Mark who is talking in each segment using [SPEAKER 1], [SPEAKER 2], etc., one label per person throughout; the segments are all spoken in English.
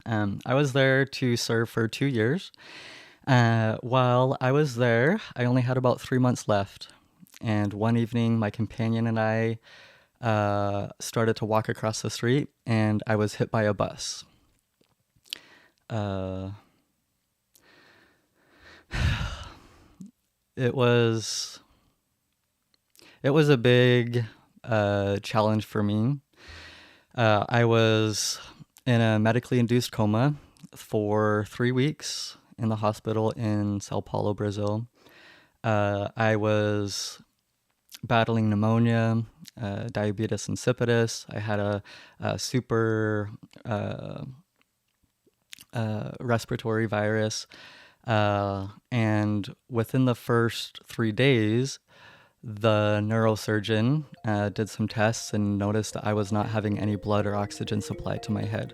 [SPEAKER 1] I was there to serve for 2 years. While I was there, I only had about 3 months left. And one evening, my companion and I started to walk across the street, and I was hit by a bus. Uh, it was a big challenge for me. I was in a medically induced coma for 3 weeks in the hospital in Sao Paulo, Brazil. I was battling pneumonia, diabetes insipidus. I had a super respiratory virus. And within the first 3 days, the neurosurgeon did some tests and noticed that I was not having any blood or oxygen supply to my head.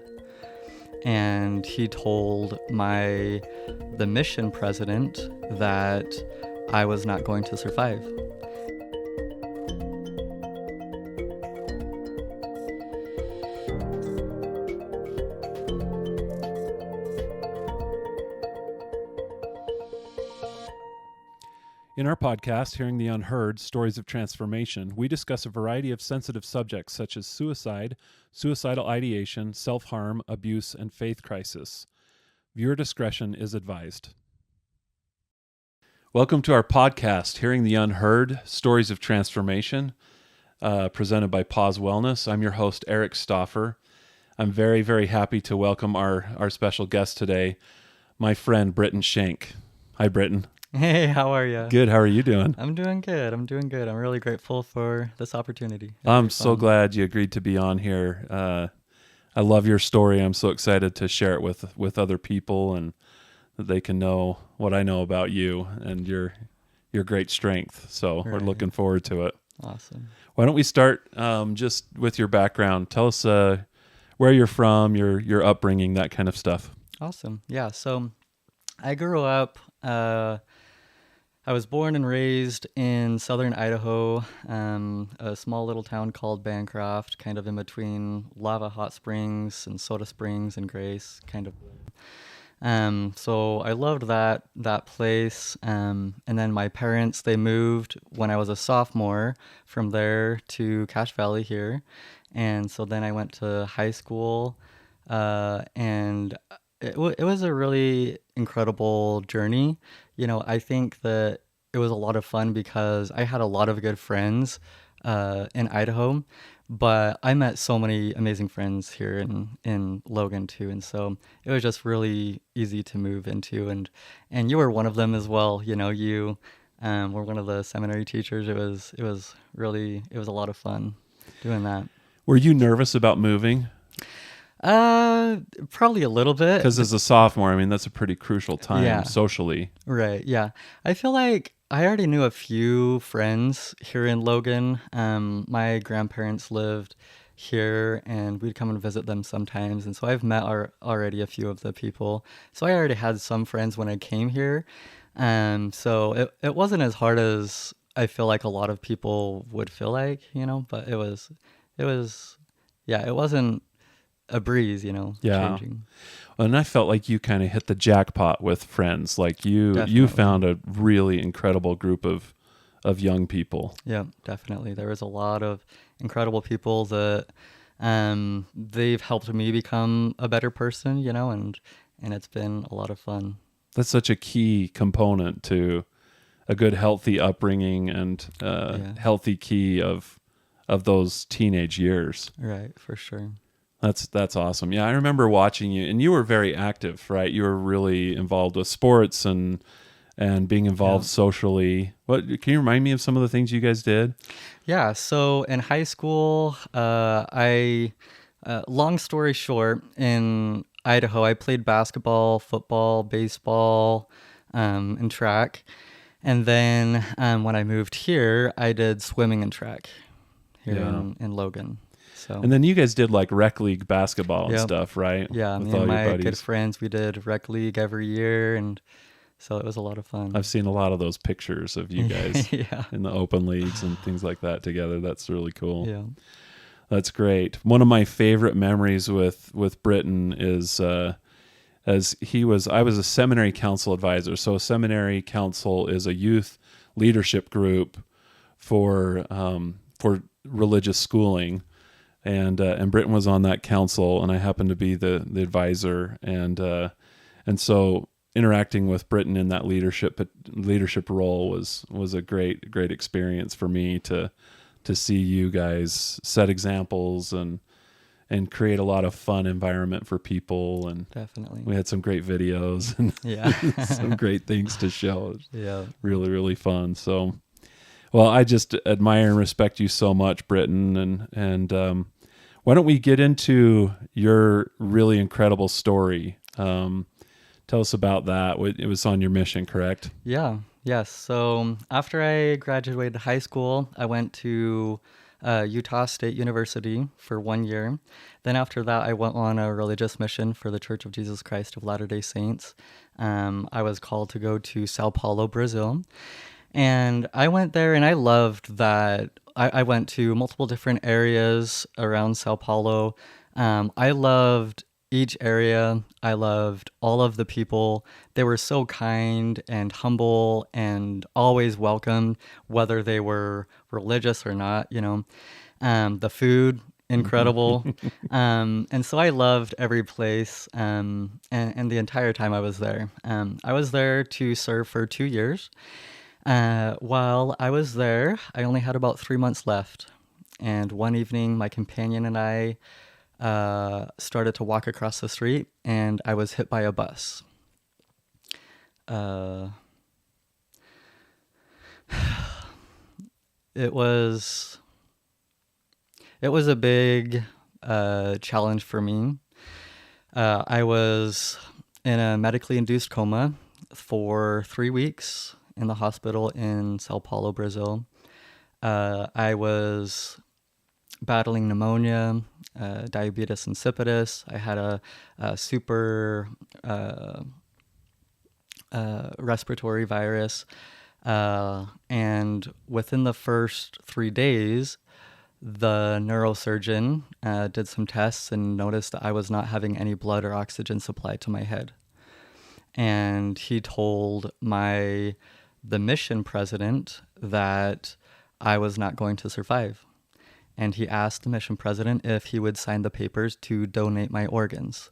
[SPEAKER 1] And he told the mission president that I was not going to survive.
[SPEAKER 2] In our podcast, Hearing the Unheard, Stories of Transformation, we discuss a variety of sensitive subjects such as suicide, suicidal ideation, self-harm, abuse, and faith crisis. Viewer discretion is advised. Welcome to our podcast, Hearing the Unheard, Stories of Transformation, presented by Pause Wellness. I'm your host, Eric Stauffer. I'm very, very happy to welcome our special guest today, my friend, Britten Schenk. Hi, Britten.
[SPEAKER 1] Hey, how are you?
[SPEAKER 2] Good. How are you doing?
[SPEAKER 1] I'm doing good. I'm really grateful for this opportunity.
[SPEAKER 2] I'm so glad you agreed to be on here. I love your story. I'm so excited to share it with other people and that they can know what I know about you and your great strength. So We're looking forward to it.
[SPEAKER 1] Awesome.
[SPEAKER 2] Why don't we start just with your background? Tell us where you're from, your upbringing, that kind of stuff.
[SPEAKER 1] Awesome. Yeah. So I grew up. I was born and raised in southern Idaho, a small little town called Bancroft, kind of in between Lava Hot Springs and Soda Springs and Grace, kind of. So I loved that place. And then my parents, they moved when I was a sophomore from there to Cache Valley here. And so then I went to high school, and it was a really incredible journey. You know, I think that it was a lot of fun because I had a lot of good friends in Idaho, but I met so many amazing friends here in Logan too. And so it was just really easy to move into, and you were one of them as well. You know, you were one of the seminary teachers. It was a lot of fun doing that.
[SPEAKER 2] Were you nervous about moving?
[SPEAKER 1] Probably a little bit.
[SPEAKER 2] Because as a sophomore, I mean, that's a pretty crucial time socially.
[SPEAKER 1] Right, yeah. I feel like I already knew a few friends here in Logan. My grandparents lived here, and we'd come and visit them sometimes. And so I've met already a few of the people. So I already had some friends when I came here. So it wasn't as hard as I feel like a lot of people would feel like, you know, but it wasn't a breeze, you know, changing.
[SPEAKER 2] And I felt like you kind of hit the jackpot with friends. Like you found a really incredible group of young people.
[SPEAKER 1] Yeah, definitely. There was a lot of incredible people that they've helped me become a better person, you know, and it's been a lot of fun.
[SPEAKER 2] That's such a key component to a good, healthy upbringing and healthy key of those teenage years.
[SPEAKER 1] Right, for sure.
[SPEAKER 2] That's awesome. Yeah, I remember watching you, and you were very active, right? You were really involved with sports and being involved socially. Can you remind me of some of the things you guys did?
[SPEAKER 1] Yeah, so in high school, long story short, in Idaho, I played basketball, football, baseball, and track. And then when I moved here, I did swimming and track here in Logan. So.
[SPEAKER 2] And then you guys did like rec league basketball and stuff, right?
[SPEAKER 1] Yeah, me and my good friends, we did rec league every year, and so it was a lot of fun.
[SPEAKER 2] I've seen a lot of those pictures of you guys in the open leagues and things like that together. That's really cool.
[SPEAKER 1] Yeah.
[SPEAKER 2] That's great. One of my favorite memories with Britten is as I was a seminary council advisor. So a seminary council is a youth leadership group for religious schooling, and Britten was on that council, and I happened to be the advisor, and so interacting with Britten in that leadership role was a great experience for me to see you guys set examples and create a lot of fun environment for people. And
[SPEAKER 1] Definitely.
[SPEAKER 2] we had some great videos and
[SPEAKER 1] Yeah.
[SPEAKER 2] some great things to show.
[SPEAKER 1] Yeah.
[SPEAKER 2] Really, really fun. So, well, I just admire and respect you so much, Britten. And why don't we get into your really incredible story? Tell us about that. It was on your mission, correct?
[SPEAKER 1] Yeah. Yes. So after I graduated high school, I went to Utah State University for 1 year. Then after that, I went on a religious mission for the Church of Jesus Christ of Latter-day Saints. I was called to go to Sao Paulo, Brazil. And I went there and I loved that. I went to multiple different areas around Sao Paulo. I loved each area. I loved all of the people. They were so kind and humble and always welcomed, whether they were religious or not, you know. The food, incredible. And so I loved every place, and the entire time I was there. I was there to serve for 2 years. While I was there, I only had about 3 months left. And one evening, my companion and I started to walk across the street, and I was hit by a bus. It was a big challenge for me. I was in a medically induced coma for 3 weeks in the hospital in Sao Paulo, Brazil. I was battling pneumonia, diabetes insipidus. I had a super respiratory virus. And within the first 3 days, the neurosurgeon did some tests and noticed that I was not having any blood or oxygen supplied to my head. And he told the mission president that I was not going to survive. And he asked the mission president if he would sign the papers to donate my organs.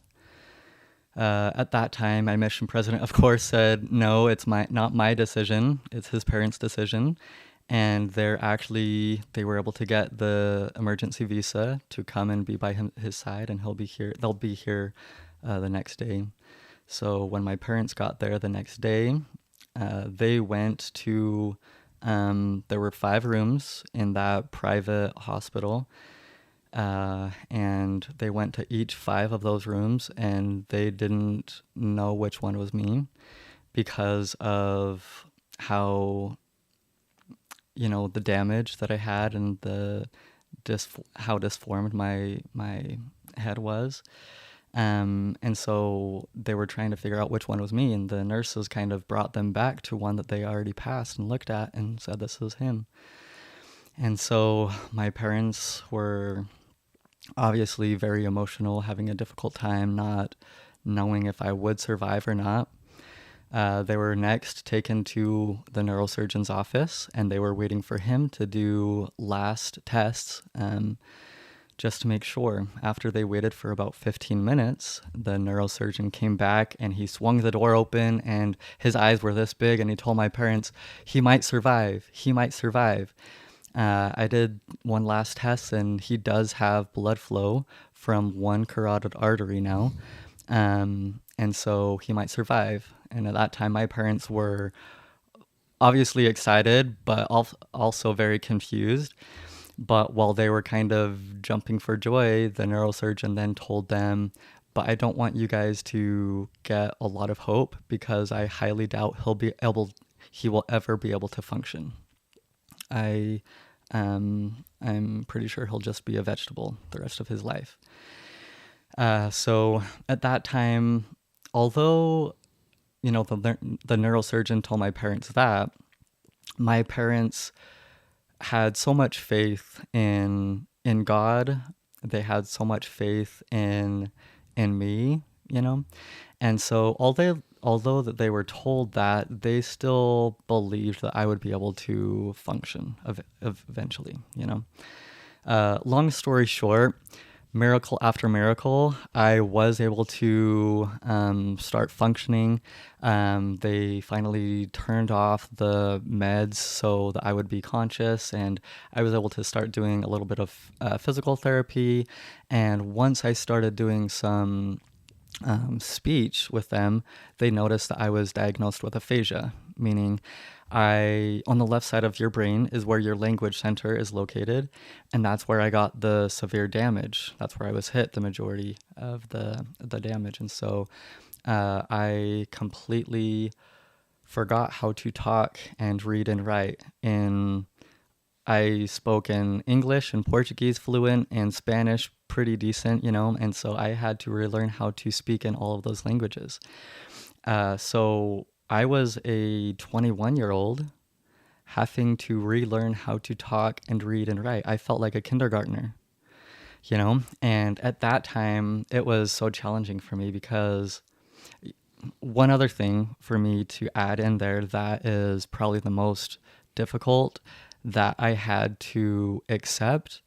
[SPEAKER 1] At that time, my mission president, of course, said, no, it's not my decision. It's his parents' decision. And they were able to get the emergency visa to come and be by his side, and they'll be here the next day. So when my parents got there the next day, they went to, there were 5 rooms in that private hospital, and they went to each 5 of those rooms, and they didn't know which one was me because of how, the damage that I had and how disformed my head was. And so they were trying to figure out which one was me, and the nurses kind of brought them back to one that they already passed and looked at and said, this is him. And so my parents were obviously very emotional, having a difficult time not knowing if I would survive or not. They were next taken to the neurosurgeon's office, and they were waiting for him to do last tests, just to make sure. After they waited for about 15 minutes, the neurosurgeon came back and he swung the door open, and his eyes were this big, and he told my parents, he might survive. He might survive. I did one last test, and he does have blood flow from one carotid artery now. And so he might survive. And at that time, my parents were obviously excited, but also very confused. But while they were kind of jumping for joy, the neurosurgeon then told them, but I don't want you guys to get a lot of hope, because I highly doubt he will ever be able to function. I'm pretty sure he'll just be a vegetable the rest of his life. So at that time, although, the neurosurgeon told my parents that, my parents had so much faith in God. They had so much faith in me, you know? And so although that they were told that, they still believed that I would be able to function eventually, you know? Long story short, miracle after miracle, I was able to start functioning. They finally turned off the meds so that I would be conscious, and I was able to start doing a little bit of physical therapy. And once I started doing some speech with them, they noticed that I was diagnosed with aphasia, meaning on the left side of your brain is where your language center is located, and that's where I got the severe damage. That's where I was hit the majority of the damage, and so I completely forgot how to talk and read and write. I spoke in English and Portuguese fluent and Spanish pretty decent, you know, and so I had to relearn how to speak in all of those languages. So I was a 21-year-old having to relearn how to talk and read and write. I felt like a kindergartner, you know, and at that time it was so challenging for me because one other thing for me to add in there that is probably the most difficult that I had to accept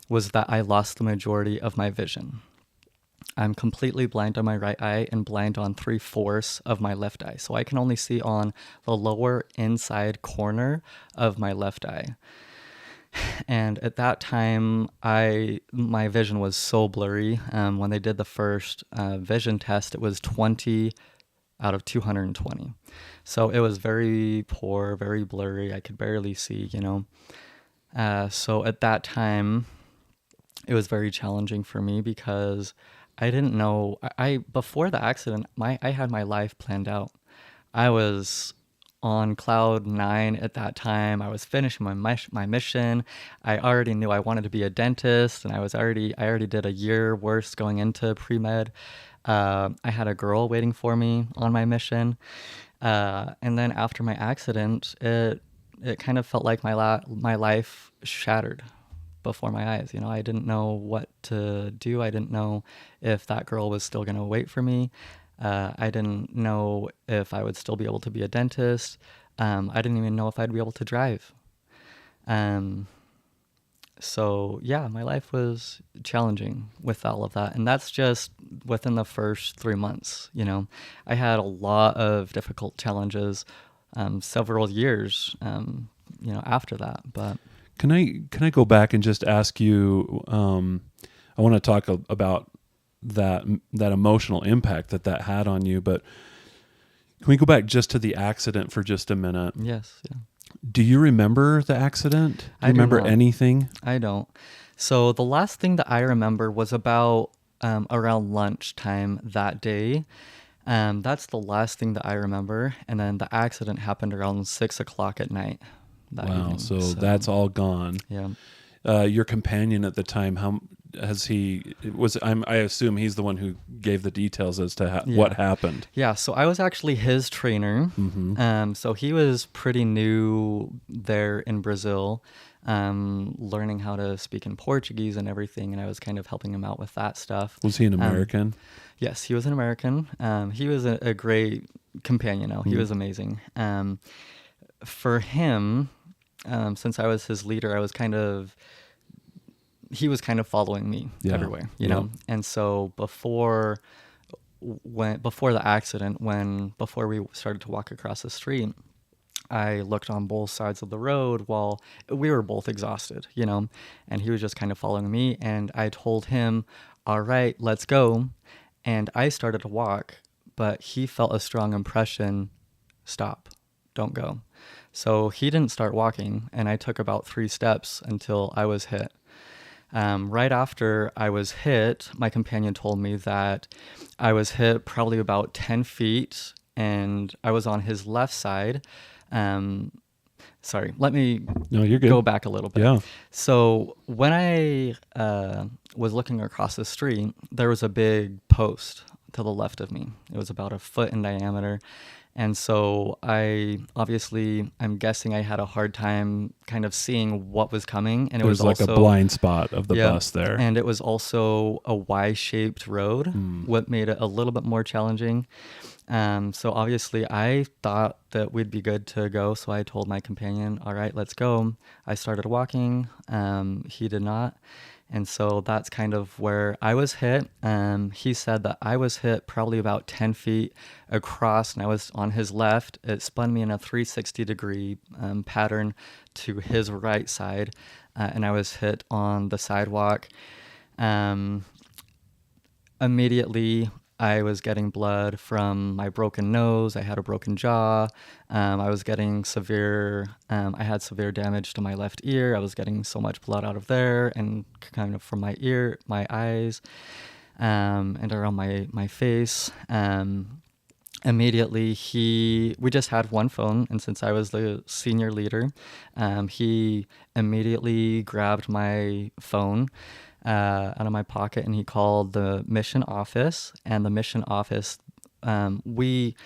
[SPEAKER 1] was that I lost the majority of my vision. I'm completely blind on my right eye and blind on 3/4 of my left eye. So I can only see on the lower inside corner of my left eye. And at that time, my vision was so blurry. When they did the first vision test, it was 20 out of 220. So it was very poor, very blurry. I could barely see, you know. So at that time, it was very challenging for me because I didn't know. Before the accident, I had my life planned out. I was on cloud 9 at that time. I was finishing my mission. I already knew I wanted to be a dentist, and I already did a year worse going into pre-med. I had a girl waiting for me on my mission. And then after my accident, it kind of felt like my life shattered before my eyes. You know, I didn't know what to do. I didn't know if that girl was still going to wait for me. I didn't know if I would still be able to be a dentist. I didn't even know if I'd be able to drive. So yeah, my life was challenging with all of that. And that's just within the first 3 months, you know. I had a lot of difficult challenges, several years, you know, after that. But
[SPEAKER 2] Can I go back and just ask you, I want to talk about that emotional impact that had on you, but can we go back just to the accident for just a minute?
[SPEAKER 1] yes, yeah.
[SPEAKER 2] Do you remember the accident? Do you
[SPEAKER 1] I do
[SPEAKER 2] remember
[SPEAKER 1] not.
[SPEAKER 2] anything?
[SPEAKER 1] I don't. So the last thing that I remember was about around lunchtime that day. That's the last thing that I remember. And then the accident happened around 6 o'clock at night that
[SPEAKER 2] Wow.
[SPEAKER 1] evening.
[SPEAKER 2] So that's all gone.
[SPEAKER 1] Yeah.
[SPEAKER 2] Your companion at the time, how has he was? I assume he's the one who gave the details as to what happened.
[SPEAKER 1] Yeah, so I was actually his trainer.
[SPEAKER 2] Mm-hmm.
[SPEAKER 1] So he was pretty new there in Brazil, learning how to speak in Portuguese and everything, and I was kind of helping him out with that stuff.
[SPEAKER 2] Was he an American?
[SPEAKER 1] Yes, he was an American. He was a great companion. He was amazing. For him, since I was his leader, he was kind of following me everywhere, you know? And so before the accident, before we started to walk across the street, I looked on both sides of the road while we were both exhausted, you know, and he was just kind of following me. And I told him, all right, let's go. And I started to walk, but he felt a strong impression, stop, don't go. So he didn't start walking, and I took about 3 steps until I was hit. Right after I was hit, my companion told me that I was hit probably about 10 feet, and I was on his left side. Sorry, let me
[SPEAKER 2] you're good.
[SPEAKER 1] Go back a little bit.
[SPEAKER 2] Yeah.
[SPEAKER 1] So when I was looking across the street, there was a big post to the left of me. It was about a foot in diameter. And so I'm guessing I had a hard time kind of seeing what was coming. And it
[SPEAKER 2] There's
[SPEAKER 1] was
[SPEAKER 2] like
[SPEAKER 1] also
[SPEAKER 2] a blind spot of the
[SPEAKER 1] yeah,
[SPEAKER 2] bus there.
[SPEAKER 1] and it was also a Y-shaped road, what made it a little bit more challenging. So obviously I thought that we'd be good to go. So I told my companion, all right, let's go. I started walking. He did not. And so that's kind of where I was hit. He said that I was hit probably about 10 feet across, and I was on his left. It spun me in a 360-degree pattern to his right side, and I was hit on the sidewalk. Immediately, I was getting blood from my broken nose. I had a broken jaw. I was getting I had severe damage to my left ear. I was getting so much blood out of there and kind of from my ear, my eyes, and around my face. Immediately, we just had one phone, and since I was the senior leader, he immediately grabbed my phone out of my pocket, and he called the mission office. And the mission office, we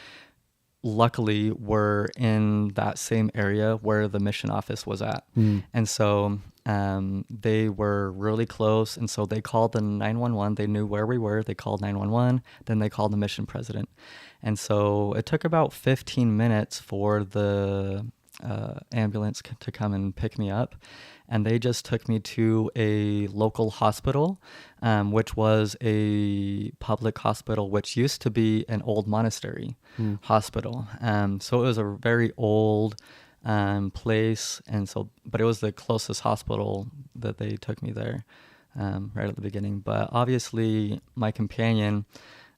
[SPEAKER 1] luckily were in that same area where the mission office was at. And so they were really close, and so they called the 911. They knew where we were. They called 911. Then they called the mission president. And so it took about 15 minutes for the ambulance to come and pick me up. And they just took me to a local hospital, which was a public hospital, which used to be an old monastery hospital. So it was a very old place, but it was the closest hospital that they took me there right at the beginning. But obviously, my companion,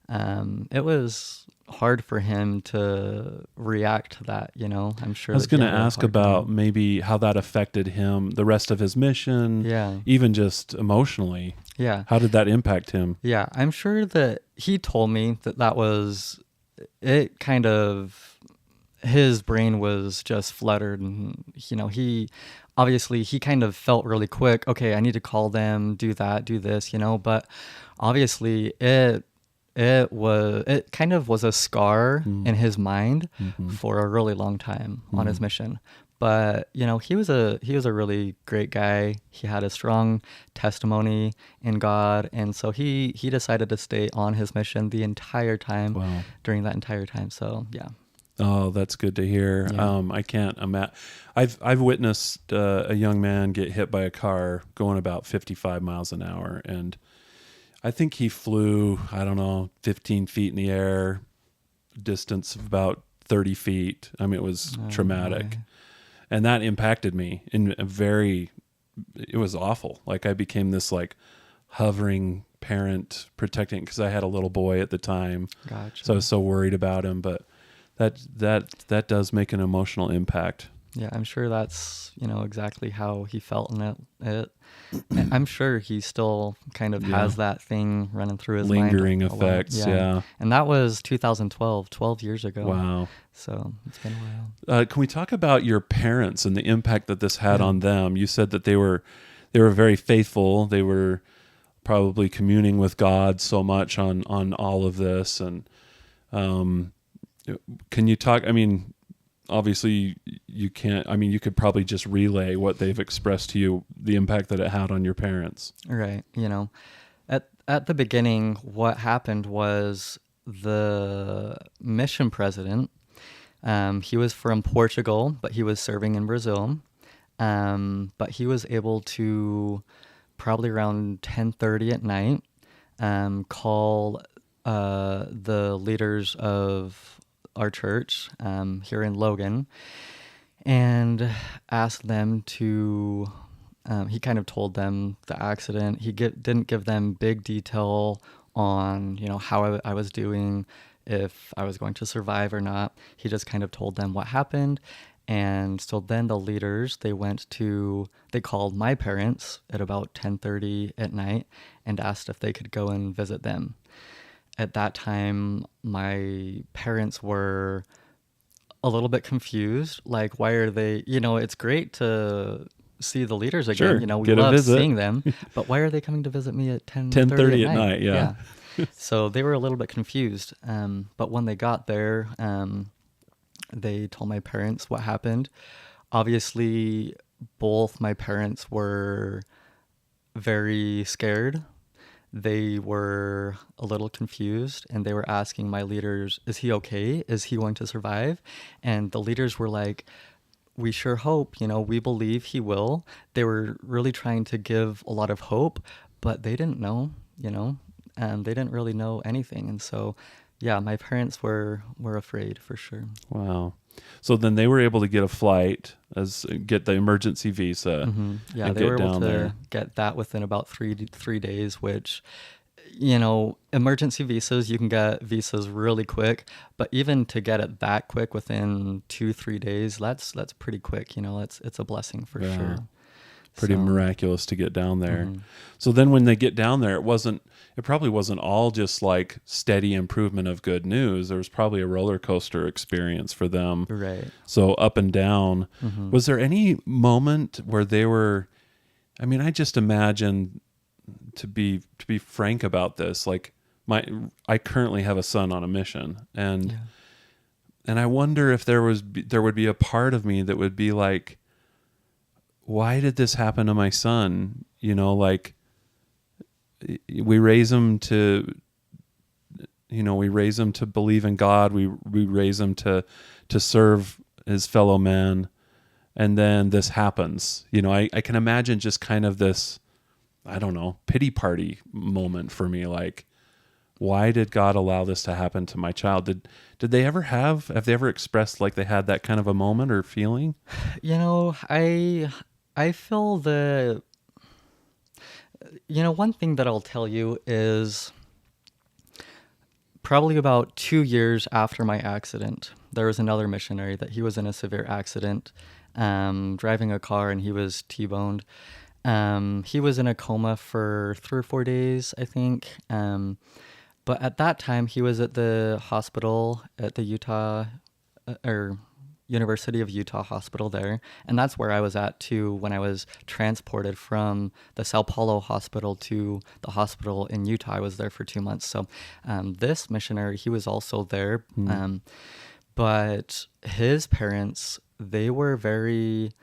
[SPEAKER 1] it was hard for him to react to that, I'm sure.
[SPEAKER 2] I was going to ask about maybe how that affected him, the rest of his mission, even just emotionally.
[SPEAKER 1] Yeah.
[SPEAKER 2] How did that impact him?
[SPEAKER 1] Yeah, I'm sure that he told me that was it. Kind of his brain was just fluttered, and he kind of felt really quick, okay, I need to call them, do that, do this, but obviously it kind of was a scar in his mind for a really long time on his mission. But he was a really great guy. He had a strong testimony in God, and so he decided to stay on his mission the entire time.
[SPEAKER 2] Wow.
[SPEAKER 1] During that entire time. So yeah.
[SPEAKER 2] Oh, that's good to hear. Yeah. I can't imagine. I've witnessed a young man get hit by a car going about 55 miles an hour, and I think he flew, 15 feet in the air, distance of about 30 feet. I mean, it was traumatic.
[SPEAKER 1] My.
[SPEAKER 2] And that impacted me in it was awful. Like I became this like hovering parent protecting, because I had a little boy at the time.
[SPEAKER 1] Gotcha.
[SPEAKER 2] So I was so worried about him, but that does make an emotional impact.
[SPEAKER 1] Yeah, I'm sure that's, exactly how he felt in it. I'm sure he still kind of has that thing running through his
[SPEAKER 2] lingering
[SPEAKER 1] mind.
[SPEAKER 2] Effects, yeah.
[SPEAKER 1] And that was 2012, 12 years ago.
[SPEAKER 2] Wow.
[SPEAKER 1] So it's been a while.
[SPEAKER 2] Can we talk about your parents and the impact that this had on them? You said that they were very faithful. They were probably communing with God so much on all of this. And can you talk, obviously you can't, you could probably just relay what they've expressed to you, the impact that it had on your parents.
[SPEAKER 1] Right. At the beginning, what happened was the mission president, he was from Portugal, but he was serving in Brazil. But he was able to, probably around 10:30 at night, call the leaders of our church here in Logan and asked them to, he kind of told them the accident. He didn't give them big detail on, how I was doing, if I was going to survive or not. He just kind of told them what happened. And so then the leaders, they called my parents at about 10:30 at night and asked if they could go and visit them. At that time, my parents were a little bit confused. Like, why are they, it's great to see the leaders again.
[SPEAKER 2] Sure,
[SPEAKER 1] we love seeing them, but why are they coming to visit me at 10:30
[SPEAKER 2] at night? Yeah.
[SPEAKER 1] So they were a little bit confused. But when they got there, they told my parents what happened. Obviously, both my parents were very scared. They were a little confused and they were asking my leaders, is he okay? Is he going to survive? And the leaders were like, we sure hope, we believe he will. They were really trying to give a lot of hope, but they didn't know, and they didn't really know anything. And so, yeah, my parents were afraid for sure.
[SPEAKER 2] Wow. So then they were able to get a flight, get the emergency visa,
[SPEAKER 1] Yeah,
[SPEAKER 2] and
[SPEAKER 1] they
[SPEAKER 2] get
[SPEAKER 1] were able
[SPEAKER 2] down
[SPEAKER 1] to
[SPEAKER 2] there.
[SPEAKER 1] get that within about 3 days, which, emergency visas, you can get visas really quick, but even to get it that quick within 2-3 days, that's pretty quick. It's a blessing for
[SPEAKER 2] Yeah.
[SPEAKER 1] sure.
[SPEAKER 2] Pretty
[SPEAKER 1] So,
[SPEAKER 2] miraculous to get down there. So then when they get down there, it probably wasn't all just like steady improvement of good news. There was probably a roller coaster experience for them.
[SPEAKER 1] right.
[SPEAKER 2] So up and down. Was there any moment where they were, I mean, I just imagine, to be frank about this, like I currently have a son on a mission, and
[SPEAKER 1] Yeah.
[SPEAKER 2] and I wonder if there would be a part of me that would be like, why did this happen to my son? Like we raise him to, we raise him to believe in God. We raise him to serve his fellow man. And then this happens. I can imagine just kind of this, I don't know, pity party moment for me. Like, why did God allow this to happen to my child? Did they ever have they ever expressed like they had that kind of a moment or feeling?
[SPEAKER 1] I feel one thing that I'll tell you is probably about 2 years after my accident, there was another missionary that he was in a severe accident, driving a car, and he was T-boned. He was in a coma for 3 or 4 days, I think. But at that time, he was at the hospital at the or University of Utah hospital there. And that's where I was at too when I was transported from the Sao Paulo hospital to the hospital in Utah. I was there for 2 months. So this missionary, he was also there. But his parents, they were very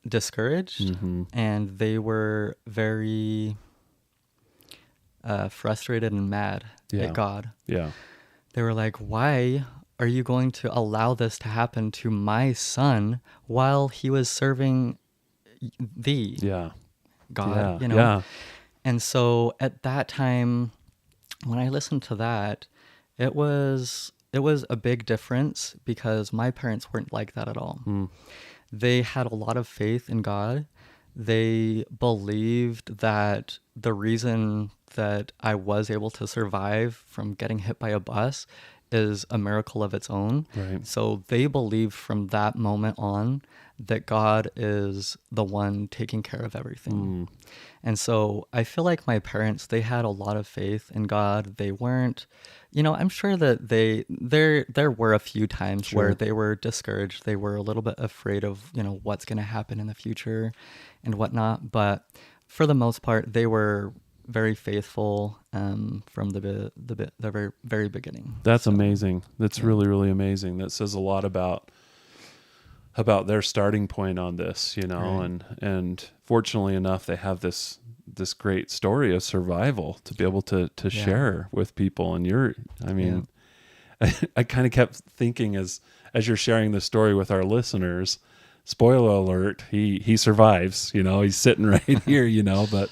[SPEAKER 1] discouraged and they were very frustrated and mad at God.
[SPEAKER 2] Yeah.
[SPEAKER 1] They were like, why are you going to allow this to happen to my son while he was serving thee, God?
[SPEAKER 2] Yeah.
[SPEAKER 1] And so at that time, when I listened to that, it was a big difference because my parents weren't like that at all. They had a lot of faith in God. They believed that the reason that I was able to survive from getting hit by a bus is a miracle of its own.
[SPEAKER 2] Right.
[SPEAKER 1] So they believed from that moment on that God is the one taking care of everything. And so I feel like my parents, they had a lot of faith in God. They weren't, I'm sure that there were a few times where they were discouraged. They were a little bit afraid of, what's going to happen in the future and whatnot. But for the most part, they were very faithful from the very, very beginning.
[SPEAKER 2] That's amazing. That's really, really amazing. That says a lot about their starting point on this,
[SPEAKER 1] Right.
[SPEAKER 2] and fortunately enough, they have this great story of survival to be able to share with people. And I kind of kept thinking as you're sharing the story with our listeners, spoiler alert, he survives, he's sitting right here, but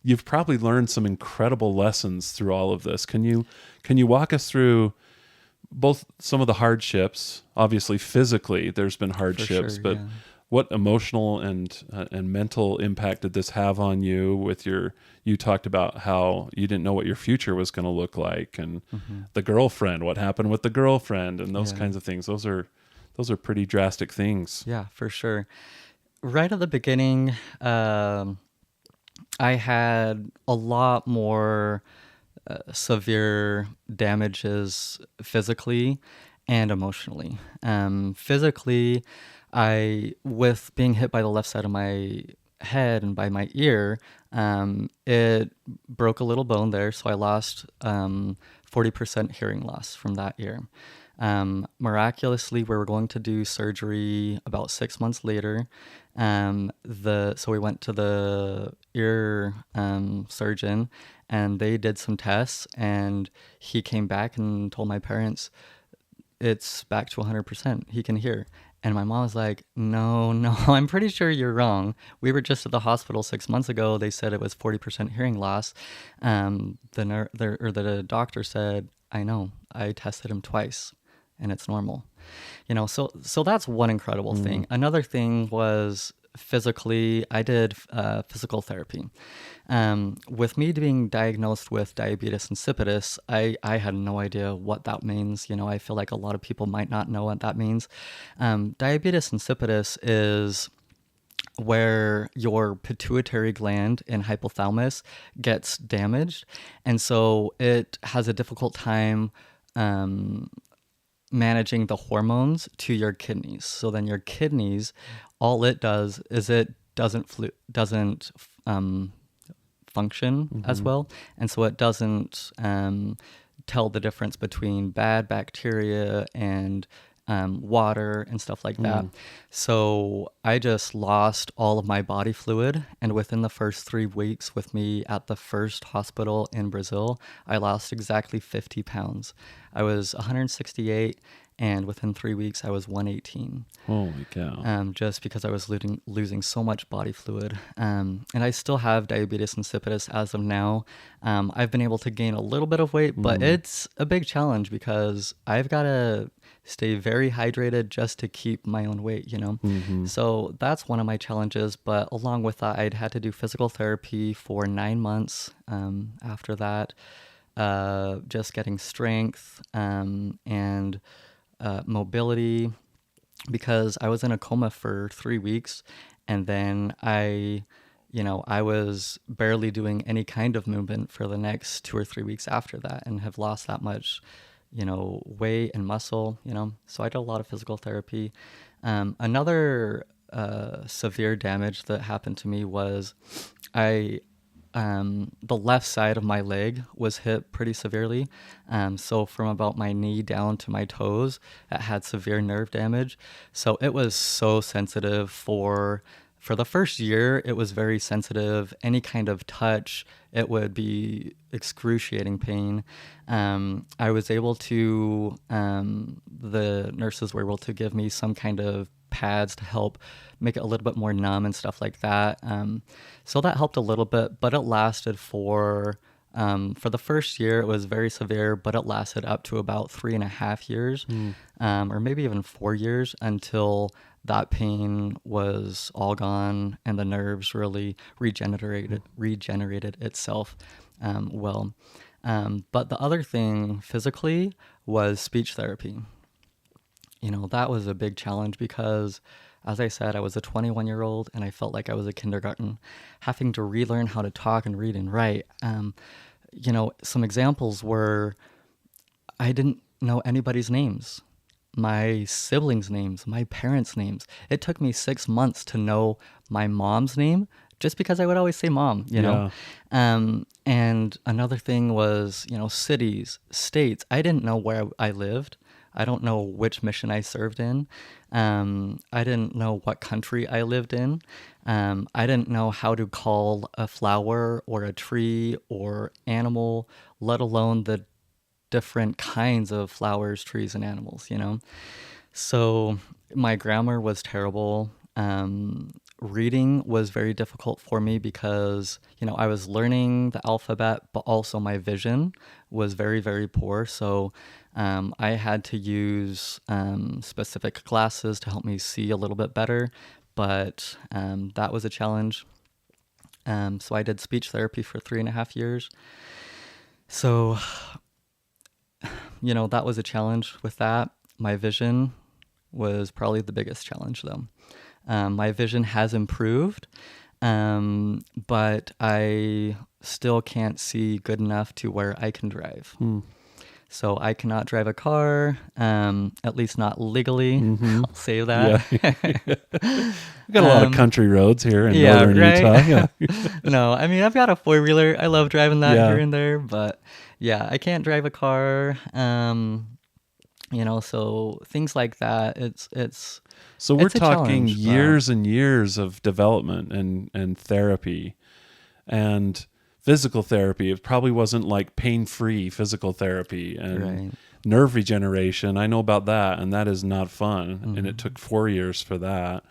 [SPEAKER 2] you've probably learned some incredible lessons through all of this. Can you walk us through both some of the hardships? Obviously, physically, there's been hardships,
[SPEAKER 1] sure,
[SPEAKER 2] but
[SPEAKER 1] yeah.
[SPEAKER 2] what emotional and mental impact did this have on you? You talked about how you didn't know what your future was going to look like, and the girlfriend. What happened with the girlfriend, and those kinds of things. Those are pretty drastic things.
[SPEAKER 1] Yeah, for sure. Right at the beginning, I had a lot more severe damages physically and emotionally. Physically, with being hit by the left side of my head and by my ear, it broke a little bone there. So I lost 40% hearing loss from that ear. Miraculously, we were going to do surgery about 6 months later. So we went to the ear surgeon, and they did some tests, and he came back and told my parents it's back to 100%. He can hear. And my mom was like, no, I'm pretty sure you're wrong. We were just at the hospital 6 months ago. They said it was 40% hearing loss. The doctor said, I know, I tested him twice and it's normal. So that's one incredible thing. Another thing was physically, I did physical therapy. With me being diagnosed with diabetes insipidus, I had no idea what that means. I feel like a lot of people might not know what that means. Diabetes insipidus is where your pituitary gland and hypothalamus gets damaged. And so it has a difficult time managing the hormones to your kidneys. So then your kidneys, all it does is it doesn't function as well, and so it doesn't tell the difference between bad bacteria and water and stuff like that. So I just lost all of my body fluid, and within the first 3 weeks with me at the first hospital in Brazil, I lost exactly 50 pounds. I was 168, and within 3 weeks I was 118.
[SPEAKER 2] Holy cow.
[SPEAKER 1] Just because I was losing so much body fluid. And I still have diabetes insipidus as of now. I've been able to gain a little bit of weight, but it's a big challenge because I've got to stay very hydrated just to keep my own weight, So that's one of my challenges. But along with that, I'd had to do physical therapy for 9 months after that, just getting strength and mobility, because I was in a coma for 3 weeks, and then I was barely doing any kind of movement for the next 2 or 3 weeks after that, and have lost that much, weight and muscle, so I did a lot of physical therapy. Another severe damage that happened to me was the left side of my leg was hit pretty severely. So from about my knee down to my toes, it had severe nerve damage. So it was so sensitive for the first year. It was very sensitive. Any kind of touch, it would be excruciating pain. I was able to, the nurses were able to give me some kind of pads to help make it a little bit more numb and stuff like that. So that helped a little bit, but it lasted for the first year, it was very severe, but it lasted up to about 3.5 years, or maybe even 4 years, until that pain was all gone and the nerves really regenerated itself well. But the other thing physically was speech therapy. That was a big challenge because, as I said, I was a 21-year-old and I felt like I was a kindergarten, having to relearn how to talk and read and write. Some examples were I didn't know anybody's names, my siblings' names, my parents' names. It took me 6 months to know my mom's name just because I would always say mom, know. And another thing was, cities, states. I didn't know where I lived. I don't know which mission I served in. I didn't know what country I lived in. I didn't know how to call a flower or a tree or animal, let alone the different kinds of flowers, trees, and animals, So my grammar was terrible. Reading was very difficult for me because, I was learning the alphabet, but also my vision was very, very poor. So I had to use specific glasses to help me see a little bit better, but that was a challenge. So I did speech therapy for 3.5 years. So, that was a challenge with that. My vision was probably the biggest challenge, though. My vision has improved, but I still can't see good enough to where I can drive. So I cannot drive a car, at least not legally.
[SPEAKER 2] Mm-hmm.
[SPEAKER 1] I'll say
[SPEAKER 2] Yeah.
[SPEAKER 1] that.
[SPEAKER 2] We got a lot of country roads here in
[SPEAKER 1] Yeah,
[SPEAKER 2] northern Utah.
[SPEAKER 1] right.
[SPEAKER 2] Yeah.
[SPEAKER 1] No, I mean, I've got a four-wheeler. I love driving that here
[SPEAKER 2] Yeah.
[SPEAKER 1] and there, but yeah, I can't drive a car. So things like that.
[SPEAKER 2] So we're
[SPEAKER 1] It's a
[SPEAKER 2] talking
[SPEAKER 1] challenge, but
[SPEAKER 2] years and years of development and therapy and physical therapy. It probably wasn't like pain-free physical therapy and
[SPEAKER 1] right.
[SPEAKER 2] nerve regeneration. I know about that, and that is not fun. And it
[SPEAKER 1] Mhm.
[SPEAKER 2] took 4 years for that.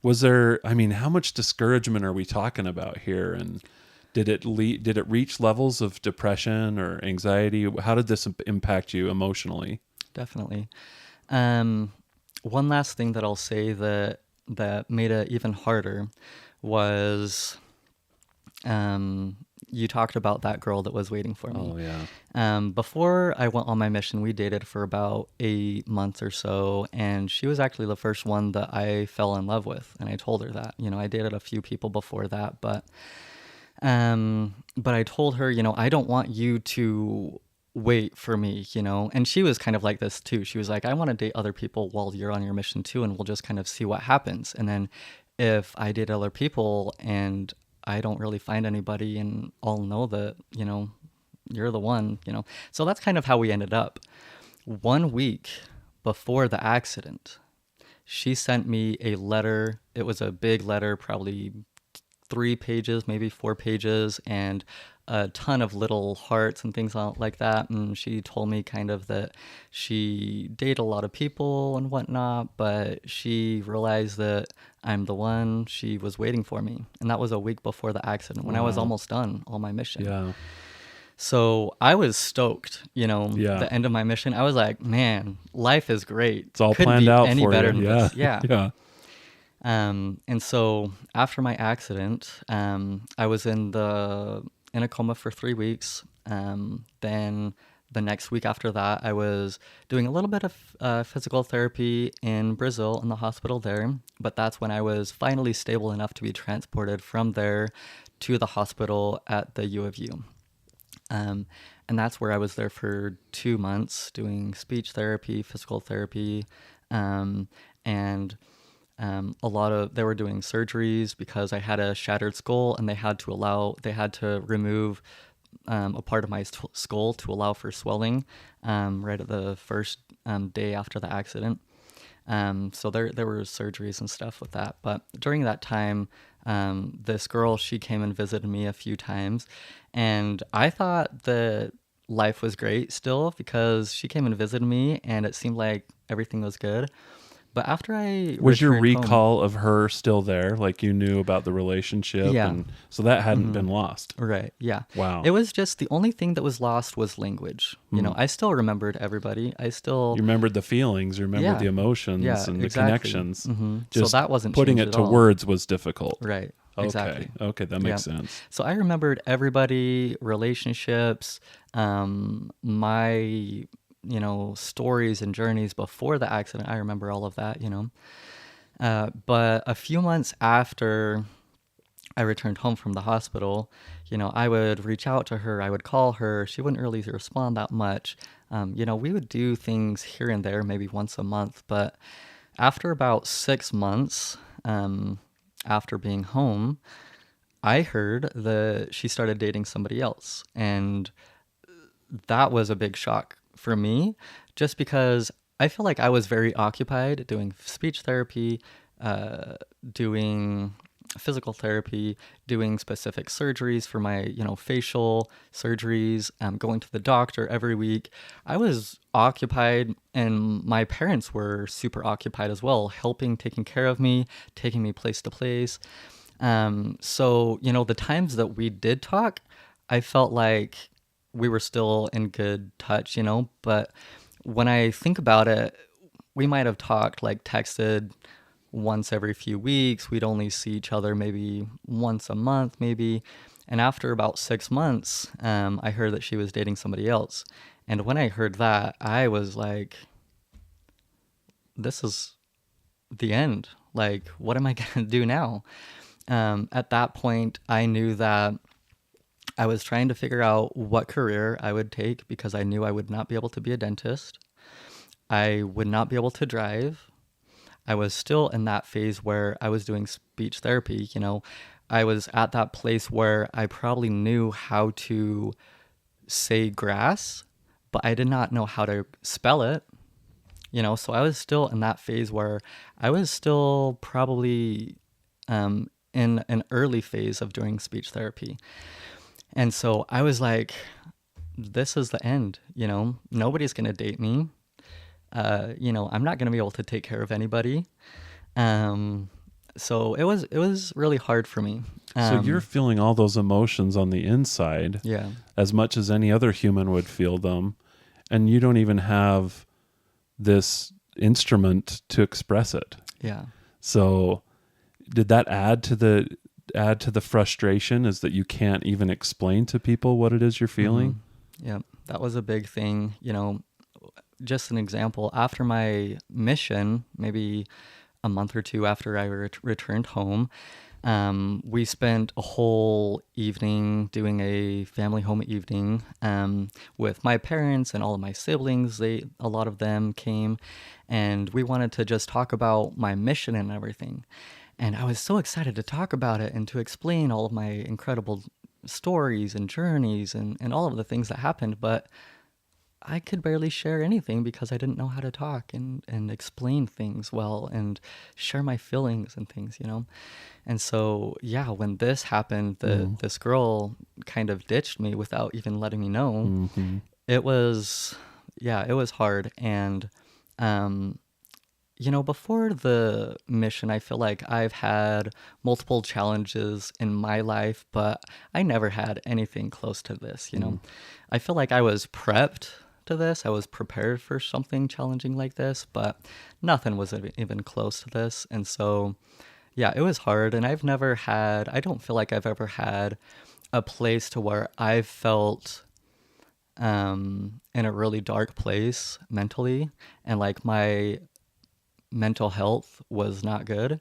[SPEAKER 2] Was there, I mean, how much discouragement are we talking about here? And did it reach levels of depression or anxiety? How did this impact you emotionally?
[SPEAKER 1] Definitely. Um, One last thing that I'll say that made it even harder was you talked about that girl that was waiting for me.
[SPEAKER 2] Oh yeah.
[SPEAKER 1] Before I went on my mission, we dated for about 8 months or so, and she was actually the first one that I fell in love with, and I told her that. I dated a few people before that, but I told her, I don't want you to wait for me, and she was kind of like this too. She was like, I want to date other people while you're on your mission too, and we'll just kind of see what happens. And then if I date other people and I don't really find anybody, and I'll know that, you're the one. So that's kind of how we ended up. 1 week before the accident, she sent me a letter. It was a big letter, probably 3 pages, maybe 4 pages, and a ton of little hearts and things like that. And she told me kind of that she dated a lot of people and whatnot, but she realized that I'm the one. She was waiting for me. And that was a week before the accident when I was
[SPEAKER 2] Wow.
[SPEAKER 1] almost done on my mission.
[SPEAKER 2] Yeah.
[SPEAKER 1] So I was stoked,
[SPEAKER 2] Yeah.
[SPEAKER 1] the end of my mission. I was like, man, life is great.
[SPEAKER 2] It's all
[SPEAKER 1] Couldn't
[SPEAKER 2] planned
[SPEAKER 1] be
[SPEAKER 2] out
[SPEAKER 1] any
[SPEAKER 2] for
[SPEAKER 1] better
[SPEAKER 2] you.
[SPEAKER 1] than
[SPEAKER 2] Yeah.
[SPEAKER 1] this. Yeah.
[SPEAKER 2] Yeah.
[SPEAKER 1] And so after my accident, I was in a coma for 3 weeks. Then the next week after that, I was doing a little bit of physical therapy in Brazil in the hospital there. But that's when I was finally stable enough to be transported from there to the hospital at the U of U. And that's where I was there for 2 months doing speech therapy, physical therapy, and they were doing surgeries because I had a shattered skull, and they had to remove a part of my skull to allow for swelling right at the first day after the accident. So there were surgeries and stuff with that. But during that time, this girl, she came and visited me a few times, and I thought that life was great still because she came and visited me, and it seemed like everything was good. But after I
[SPEAKER 2] Was your
[SPEAKER 1] returned home,
[SPEAKER 2] recall of her still there? Like you knew about the relationship,
[SPEAKER 1] yeah,
[SPEAKER 2] and so that hadn't been lost.
[SPEAKER 1] right, yeah,
[SPEAKER 2] Wow.
[SPEAKER 1] it was just the only thing that was lost was language. I still remembered everybody. I still,
[SPEAKER 2] You remembered the feelings, you remembered
[SPEAKER 1] yeah,
[SPEAKER 2] the emotions
[SPEAKER 1] yeah,
[SPEAKER 2] and the
[SPEAKER 1] exactly.
[SPEAKER 2] connections.
[SPEAKER 1] So
[SPEAKER 2] Just
[SPEAKER 1] that wasn't
[SPEAKER 2] putting
[SPEAKER 1] changed
[SPEAKER 2] it
[SPEAKER 1] at
[SPEAKER 2] to
[SPEAKER 1] all.
[SPEAKER 2] words was difficult.
[SPEAKER 1] Right,
[SPEAKER 2] Okay.
[SPEAKER 1] exactly.
[SPEAKER 2] Okay, that
[SPEAKER 1] Yeah.
[SPEAKER 2] makes sense.
[SPEAKER 1] So I remembered everybody, relationships, my, stories and journeys before the accident. I remember all of that. But a few months after I returned home from the hospital, I would reach out to her. I would call her. She wouldn't really respond that much. We would do things here and there, maybe once a month. But after about 6 months, after being home, I heard that she started dating somebody else. And that was a big shock for me just because I feel like I was very occupied doing speech therapy, doing physical therapy, doing specific surgeries for my, facial surgeries, going to the doctor every week. I was occupied, and my parents were super occupied as well, helping, taking care of me, taking me place to place. So, the times that we did talk, I felt like we were still in good touch, but when I think about it, we might have talked, like texted once every few weeks. We'd only see each other maybe once a month, maybe. And after about 6 months, I heard that she was dating somebody else. And when I heard that, I was like, this is the end. Like, what am I going to do now? At that point, I knew that I was trying to figure out what career I would take because I knew I would not be able to be a dentist. I would not be able to drive. I was still in that phase where I was doing speech therapy. I was at that place where I probably knew how to say grass, but I did not know how to spell it. So I was still in that phase where I was still probably in an early phase of doing speech therapy. And so I was like, this is the end. Nobody's going to date me. I'm not going to be able to take care of anybody. So it was really hard for me.
[SPEAKER 2] So you're feeling all those emotions on the inside,
[SPEAKER 1] Yeah.
[SPEAKER 2] as much as any other human would feel them, and you don't even have this instrument to express it.
[SPEAKER 1] Yeah.
[SPEAKER 2] So did that add to the frustration, is that you can't even explain to people what it is you're feeling?
[SPEAKER 1] Yeah. That was a big thing. Just an example, after my mission, maybe a month or two after I returned home, we spent a whole evening doing a family home evening with my parents and all of my siblings. A lot of them came, and we wanted to just talk about my mission and everything. And I was so excited to talk about it and to explain all of my incredible stories and journeys and all of the things that happened. But I could barely share anything because I didn't know how to talk and explain things well and share my feelings and things. And so, yeah, when this happened, this girl kind of ditched me without even letting me know. It was, yeah, it was hard. And, before the mission, I feel like I've had multiple challenges in my life, but I never had anything close to this. I feel like I was prepped to this. I was prepared for something challenging like this, but nothing was even close to this. And so, yeah, it was hard. And I don't feel like I've ever had a place to where I've felt in a really dark place mentally, and like my mental health was not good.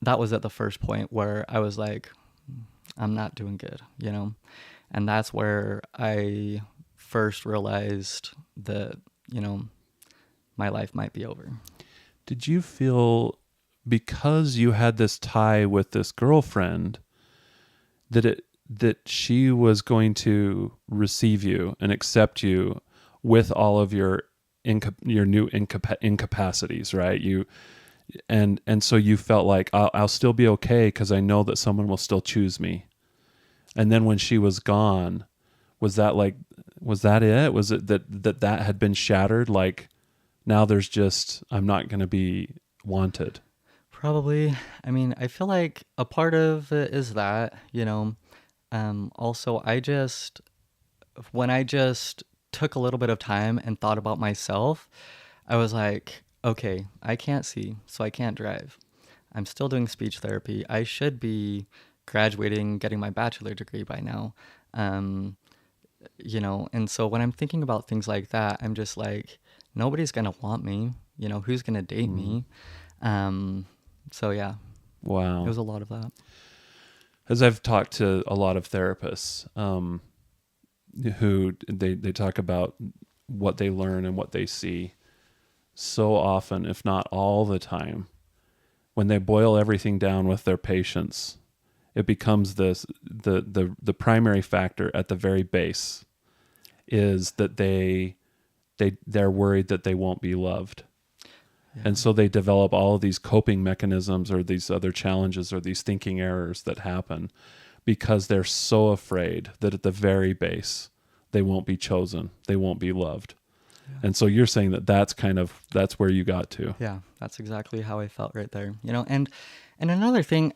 [SPEAKER 1] That was at the first point where I was like, I'm not doing good. And that's where I first realized that, my life might be over.
[SPEAKER 2] Did you feel, because you had this tie with this girlfriend, that she was going to receive you and accept you with all of your new incapacities, right? And so you felt like, I'll still be okay because I know that someone will still choose me. And then when she was gone, was that it? Was it that had been shattered? Like, now there's just, I'm not going to be wanted.
[SPEAKER 1] Probably. I mean, I feel like a part of it is that, also when I just took a little bit of time and thought about myself, I was like, okay, I can't see, so I can't drive. I'm still doing speech therapy. I should be graduating, getting my bachelor degree by now. And so when I'm thinking about things like that, I'm just like, nobody's going to want me. Who's going to date me? So yeah.
[SPEAKER 2] Wow.
[SPEAKER 1] It was a lot of that.
[SPEAKER 2] As I've talked to a lot of therapists, who they talk about what they learn and what they see, so often, if not all the time, when they boil everything down with their patients, it becomes the primary factor at the very base is that they're worried that they won't be loved. Yeah. And so they develop all of these coping mechanisms or these other challenges or these thinking errors that happen because they're so afraid that at the very base they won't be chosen, they won't be loved. Yeah. And so you're saying that's where you got to.
[SPEAKER 1] Yeah, that's exactly how I felt right there. And another thing,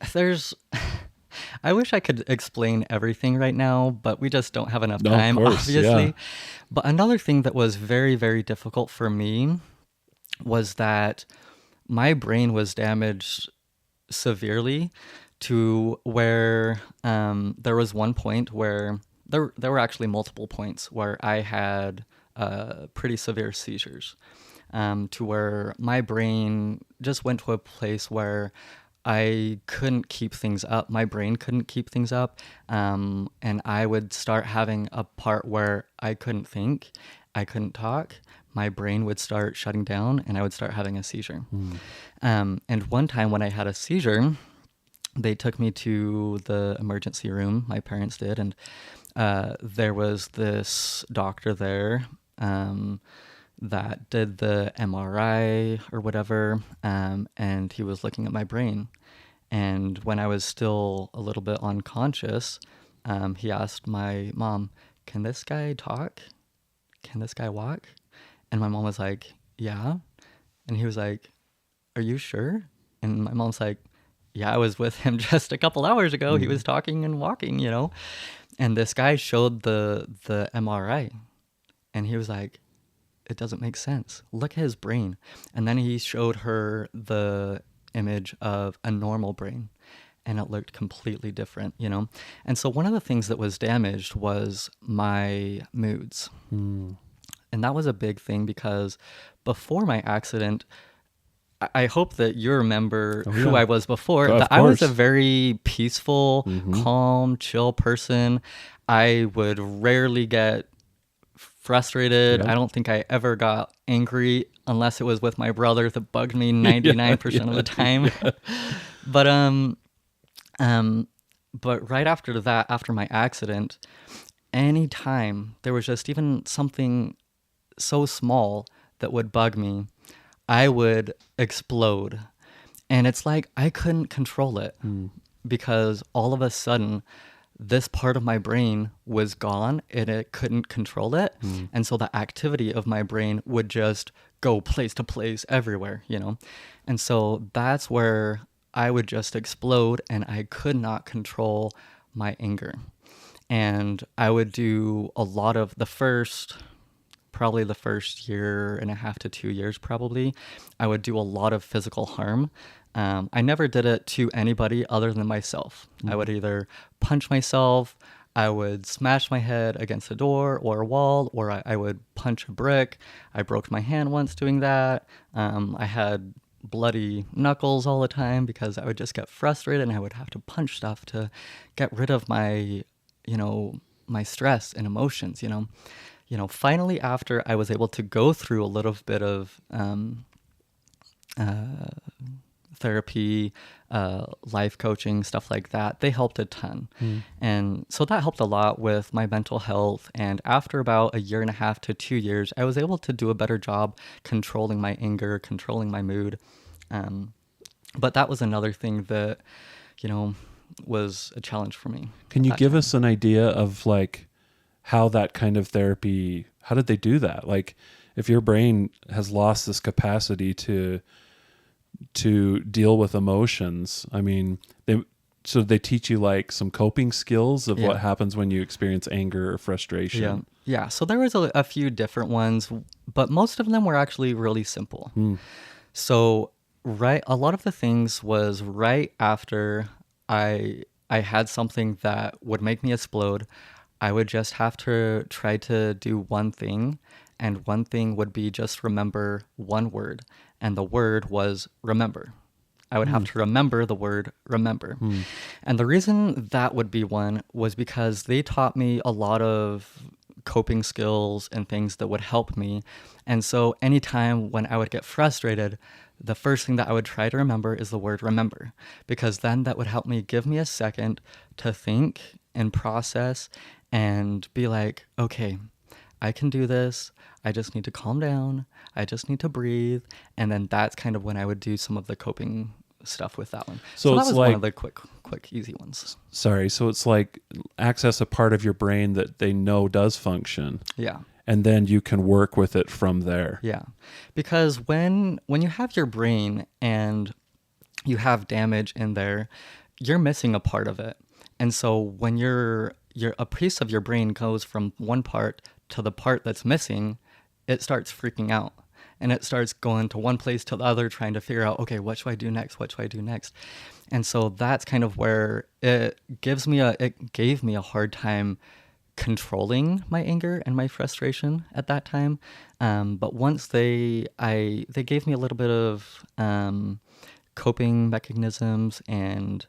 [SPEAKER 1] I wish I could explain everything right now, but we just don't have enough time, obviously. Yeah. But another thing that was very, very difficult for me was that my brain was damaged severely to where there was one point where there were actually multiple points where I had pretty severe seizures, to where my brain just went to a place where I couldn't keep things up. My brain couldn't keep things up. And I would start having a part where I couldn't think, I couldn't talk. My brain would start shutting down and I would start having a seizure. And one time when I had a seizure, they took me to the emergency room. My parents did. And there was this doctor there that did the MRI or whatever, and he was looking at my brain. And when I was still a little bit unconscious, he asked my mom, "Can this guy talk? Can this guy walk?" And my mom was like, "Yeah." And he was like, "Are you sure?" And my mom's like, "Yeah, I was with him just a couple hours ago. He was talking and walking, you know." And this guy showed the MRI, and he was like, "It doesn't make sense. Look at his brain." And then he showed her the image of a normal brain, and it looked completely different, you know? And so one of the things that was damaged was my moods. And that was a big thing because before my accident, I hope that you remember who I was before.
[SPEAKER 2] Of
[SPEAKER 1] That I was a
[SPEAKER 2] course.
[SPEAKER 1] very peaceful, calm, chill person. I would rarely get frustrated.
[SPEAKER 2] Yeah.
[SPEAKER 1] I don't think I ever got angry unless it was with my brother that bugged me 99% of the time. But but right after that, after my accident, anytime there was just even something so small that would bug me, I would explode. And it's like I couldn't control it because all of a sudden this part of my brain was gone and it couldn't control it. And so the activity of my brain would just go place to place everywhere, you know? And so that's where I would just explode and I could not control my anger. And I would do a lot of probably the first year and a half to 2 years, probably, I would do a lot of physical harm. I never did it to anybody other than myself. I would either punch myself, I would smash my head against a door or a wall, or I would punch a brick. I broke my hand once doing that. I had bloody knuckles all the time because I would just get frustrated and I would have to punch stuff to get rid of my, my stress and emotions, finally, after I was able to go through a little bit of therapy, life coaching, stuff like that, they helped a ton. And so that helped a lot with my mental health. And after about a year and a half to 2 years, I was able to do a better job controlling my anger, controlling my mood. But that was another thing that, was a challenge for me.
[SPEAKER 2] Can you give us an idea of like how that kind of therapy, how did they do that? Like if your brain has lost this capacity to deal with emotions, I mean, they teach you like some coping skills of what happens when you experience anger or frustration.
[SPEAKER 1] Yeah. So there was a few different ones, but most of them were actually really simple. So a lot of the things was right after I had something that would make me explode. I would just have to try to do one thing, and one thing would be just remember one word, and the word was remember. I would have to remember the word remember. And the reason that would be one was because they taught me a lot of coping skills and things that would help me. And so anytime when I would get frustrated, the first thing that I would try to remember is the word remember, because then that would help me give me a second to think and process and be like, okay, I can do this. I just need to calm down. I just need to breathe. And then that's kind of when I would do some of the coping stuff with that one. So that was one of the quick, easy ones.
[SPEAKER 2] Sorry. So it's like access a part of your brain that they know does function.
[SPEAKER 1] Yeah.
[SPEAKER 2] And then you can work with it from there.
[SPEAKER 1] Yeah. Because when you have your brain and you have damage in there, you're missing a part of it. And so when a piece of your brain goes from one part to the part that's missing, it starts freaking out. And it starts going to one place to the other, trying to figure out, okay, what should I do next? What should I do next? And so that's kind of where it gave me a hard time controlling my anger and my frustration at that time. But once they gave me a little bit of coping mechanisms and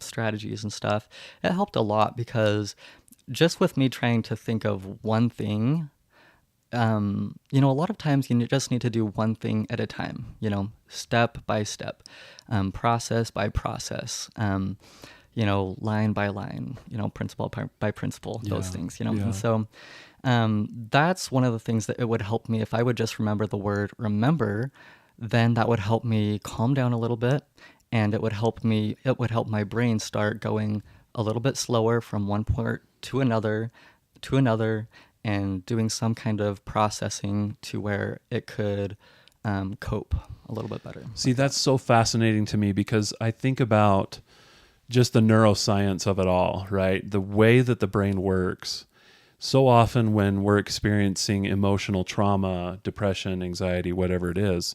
[SPEAKER 1] strategies and stuff, it helped a lot because just with me trying to think of one thing, a lot of times you just need to do one thing at a time, step by step, process by process, line by line, principle by principle, those things,
[SPEAKER 2] Yeah.
[SPEAKER 1] And so that's one of the things that it would help me if I would just remember the word remember, then that would help me calm down a little bit, and it would help my brain start going a little bit slower from one part to another, and doing some kind of processing to where it could cope a little bit better.
[SPEAKER 2] See, that's so fascinating to me because I think about just the neuroscience of it all, right? The way that the brain works. So often when we're experiencing emotional trauma, depression, anxiety, whatever it is,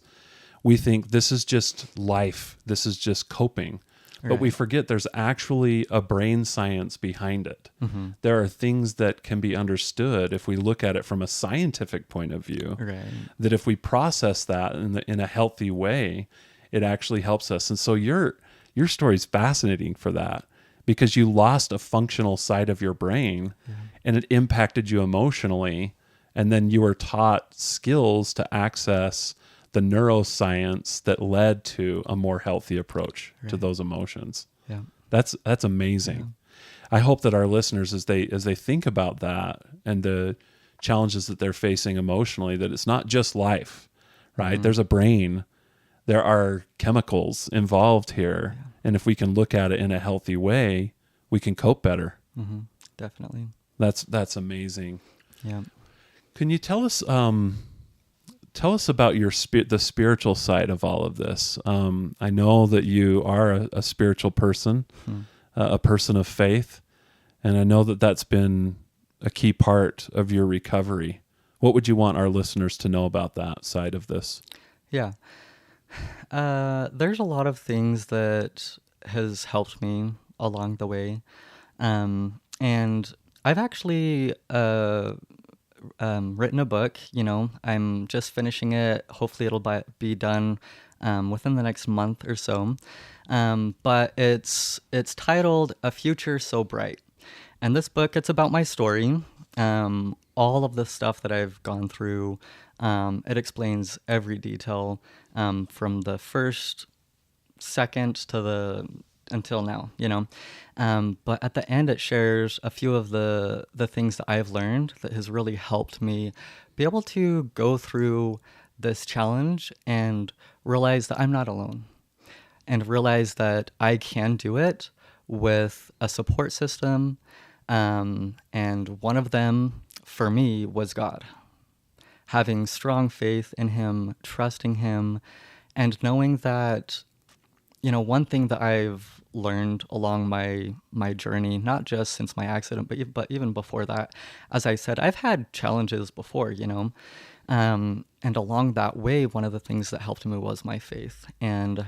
[SPEAKER 2] we think this is just life. This is just coping. But we forget there's actually a brain science behind it.
[SPEAKER 1] Mm-hmm.
[SPEAKER 2] There are things that can be understood if we look at it from a scientific point of view, that if we process that in a healthy way, it actually helps us. And so your story is fascinating for that because you lost a functional side of your brain and it impacted you emotionally. And then you were taught skills to access the neuroscience that led to a more healthy approach to those emotions.
[SPEAKER 1] Yeah.
[SPEAKER 2] That's amazing. Yeah. I hope that our listeners, as they think about that and the challenges that they're facing emotionally, that it's not just life, right? Mm-hmm. There's a brain, there are chemicals involved here. Yeah. And if we can look at it in a healthy way, we can cope better.
[SPEAKER 1] Mm-hmm. Definitely.
[SPEAKER 2] That's amazing.
[SPEAKER 1] Yeah.
[SPEAKER 2] Can you tell us about the spiritual side of all of this? I know that you are a spiritual person, a person of faith, and I know that that's been a key part of your recovery. What would you want our listeners to know about that side of this?
[SPEAKER 1] Yeah. There's a lot of things that has helped me along the way. And I've actually written a book. I'm just finishing it. Hopefully it'll be done within the next month or so. But it's titled A Future So Bright. And this book, it's about my story, all of the stuff that I've gone through. It explains every detail from the first second to until now, but at the end it shares a few of the things that I've learned that has really helped me be able to go through this challenge and realize that I'm not alone, and realize that I can do it with a support system, and one of them for me was God. Having strong faith in Him, trusting Him, and knowing that, one thing that I've learned along my journey, not just since my accident, but even before that, as I said, I've had challenges before, and along that way, one of the things that helped me was my faith. And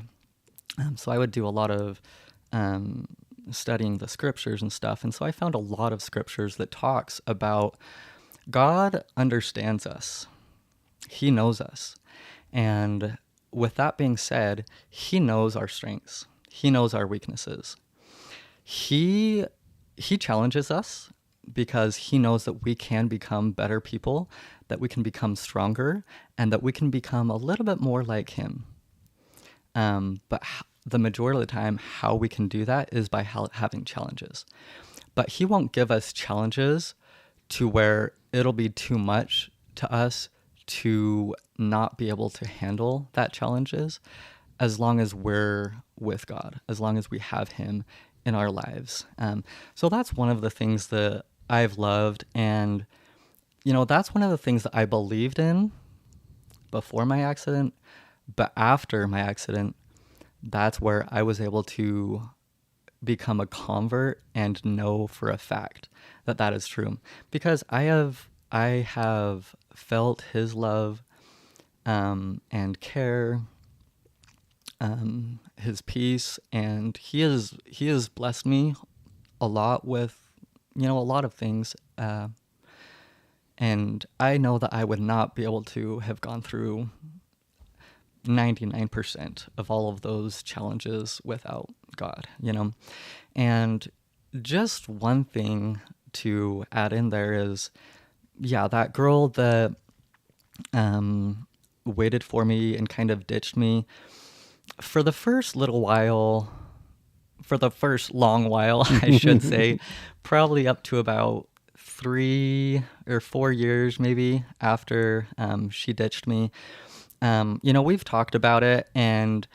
[SPEAKER 1] so I would do a lot of studying the scriptures and stuff. And so I found a lot of scriptures that talks about God understands us. He knows us. And with that being said, He knows our strengths. He knows our weaknesses. He challenges us because He knows that we can become better people, that we can become stronger, and that we can become a little bit more like Him. But the majority of the time, how we can do that is by having challenges. But He won't give us challenges to where it'll be too much to us to not be able to handle that challenges, as long as we're with God, as long as we have Him in our lives. So that's one of the things that I've loved. And, that's one of the things that I believed in before my accident. But after my accident, that's where I was able to become a convert and know for a fact that that is true. Because I have felt His love and care, His peace, and He has blessed me a lot with, a lot of things. And I know that I would not be able to have gone through 99% of all of those challenges without God, you know? And just one thing to add in there is, yeah, that girl that waited for me and kind of ditched me for the first little while, for the first long while, I should say, probably up to about 3 or 4 years maybe after she ditched me. We've talked about it, and,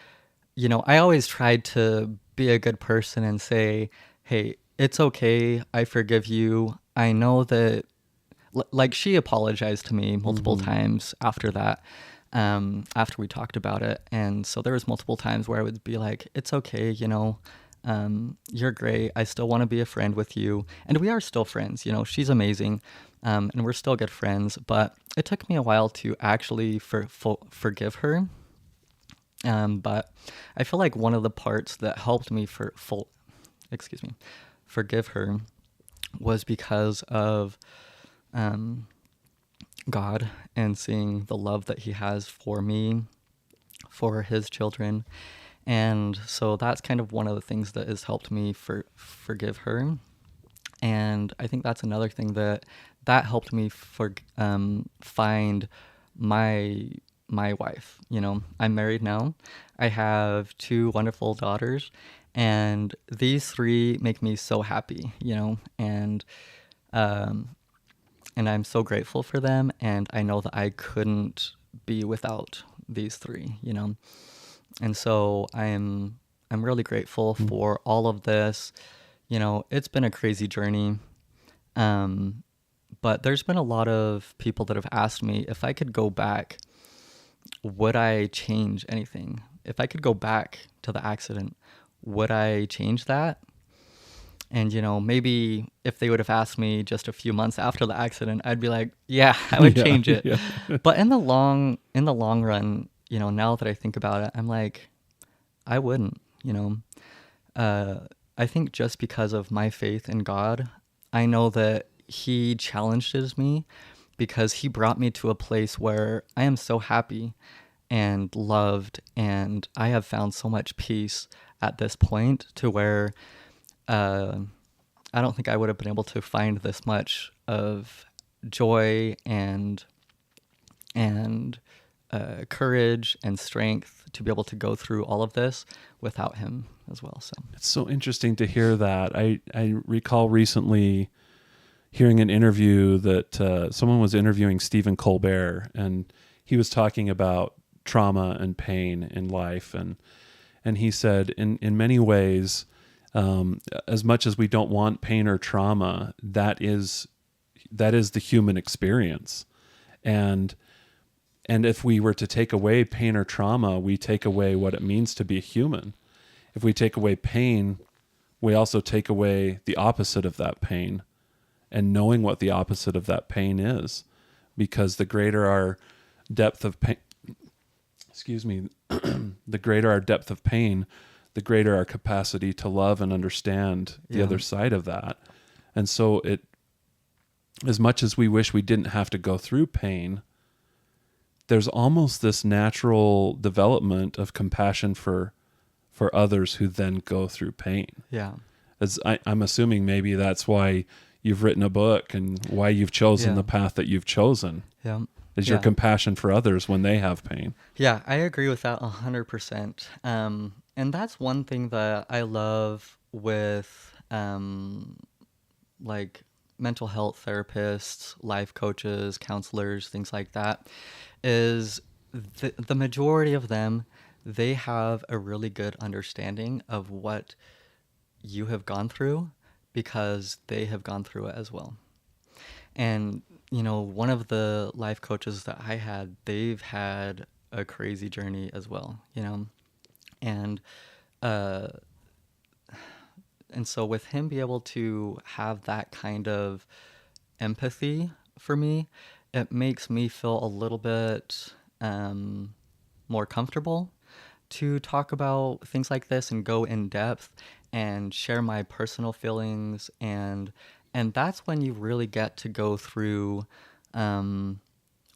[SPEAKER 1] I always tried to be a good person and say, hey, it's okay. I forgive you. I know that, like, she apologized to me multiple times after that, after we talked about it. And so there was multiple times where I would be like, it's okay, you're great. I still want to be a friend with you. And we are still friends. She's amazing. And we're still good friends. But it took me a while to actually forgive her. But I feel like one of the parts that helped me forgive her was because of God and seeing the love that he has for me, for his children. And so that's kind of one of the things that has helped me forgive her. And I think that's another thing that helped me find my wife. I'm married now. I have 2 wonderful daughters, and these 3 make me so happy, and I'm so grateful for them, and I know that I couldn't be without these 3, And so I'm really grateful for all of this. It's been a crazy journey. But there's been a lot of people that have asked me if I could go back, would I change anything? If I could go back to the accident, would I change that? And, maybe if they would have asked me just a few months after the accident, I'd be like, yeah, I would change it.
[SPEAKER 2] Yeah.
[SPEAKER 1] But in the long run, now that I think about it, I'm like, I wouldn't, I think just because of my faith in God, I know that he challenges me because he brought me to a place where I am so happy and loved, and I have found so much peace at this point to where I don't think I would have been able to find this much of joy and courage and strength to be able to go through all of this without him as well. So
[SPEAKER 2] it's so interesting to hear that. I recall recently hearing an interview that someone was interviewing Stephen Colbert, and he was talking about trauma and pain in life, and he said in many ways, as much as we don't want pain or trauma, that is the human experience, and if we were to take away pain or trauma, we take away what it means to be a human. If we take away pain, we also take away the opposite of that pain, and knowing what the opposite of that pain is, because the greater our depth of pain, the greater our depth of pain, the greater our capacity to love and understand the other side of that. And so as much as we wish we didn't have to go through pain, there's almost this natural development of compassion for others who then go through pain.
[SPEAKER 1] yeah.
[SPEAKER 2] As I'm assuming maybe that's why you've written a book and why you've chosen the path that you've chosen.
[SPEAKER 1] Yeah.
[SPEAKER 2] Is your compassion for others when they have pain.
[SPEAKER 1] Yeah, I agree with that 100%. And that's one thing that I love with like mental health therapists, life coaches, counselors, things like that, is the majority of them, they have a really good understanding of what you have gone through because they have gone through it as well. And, one of the life coaches that I had, they've had a crazy journey as well, and so with him be able to have that kind of empathy for me, it makes me feel a little bit more comfortable to talk about things like this and go in depth and share my personal feelings, and that's when you really get to go through when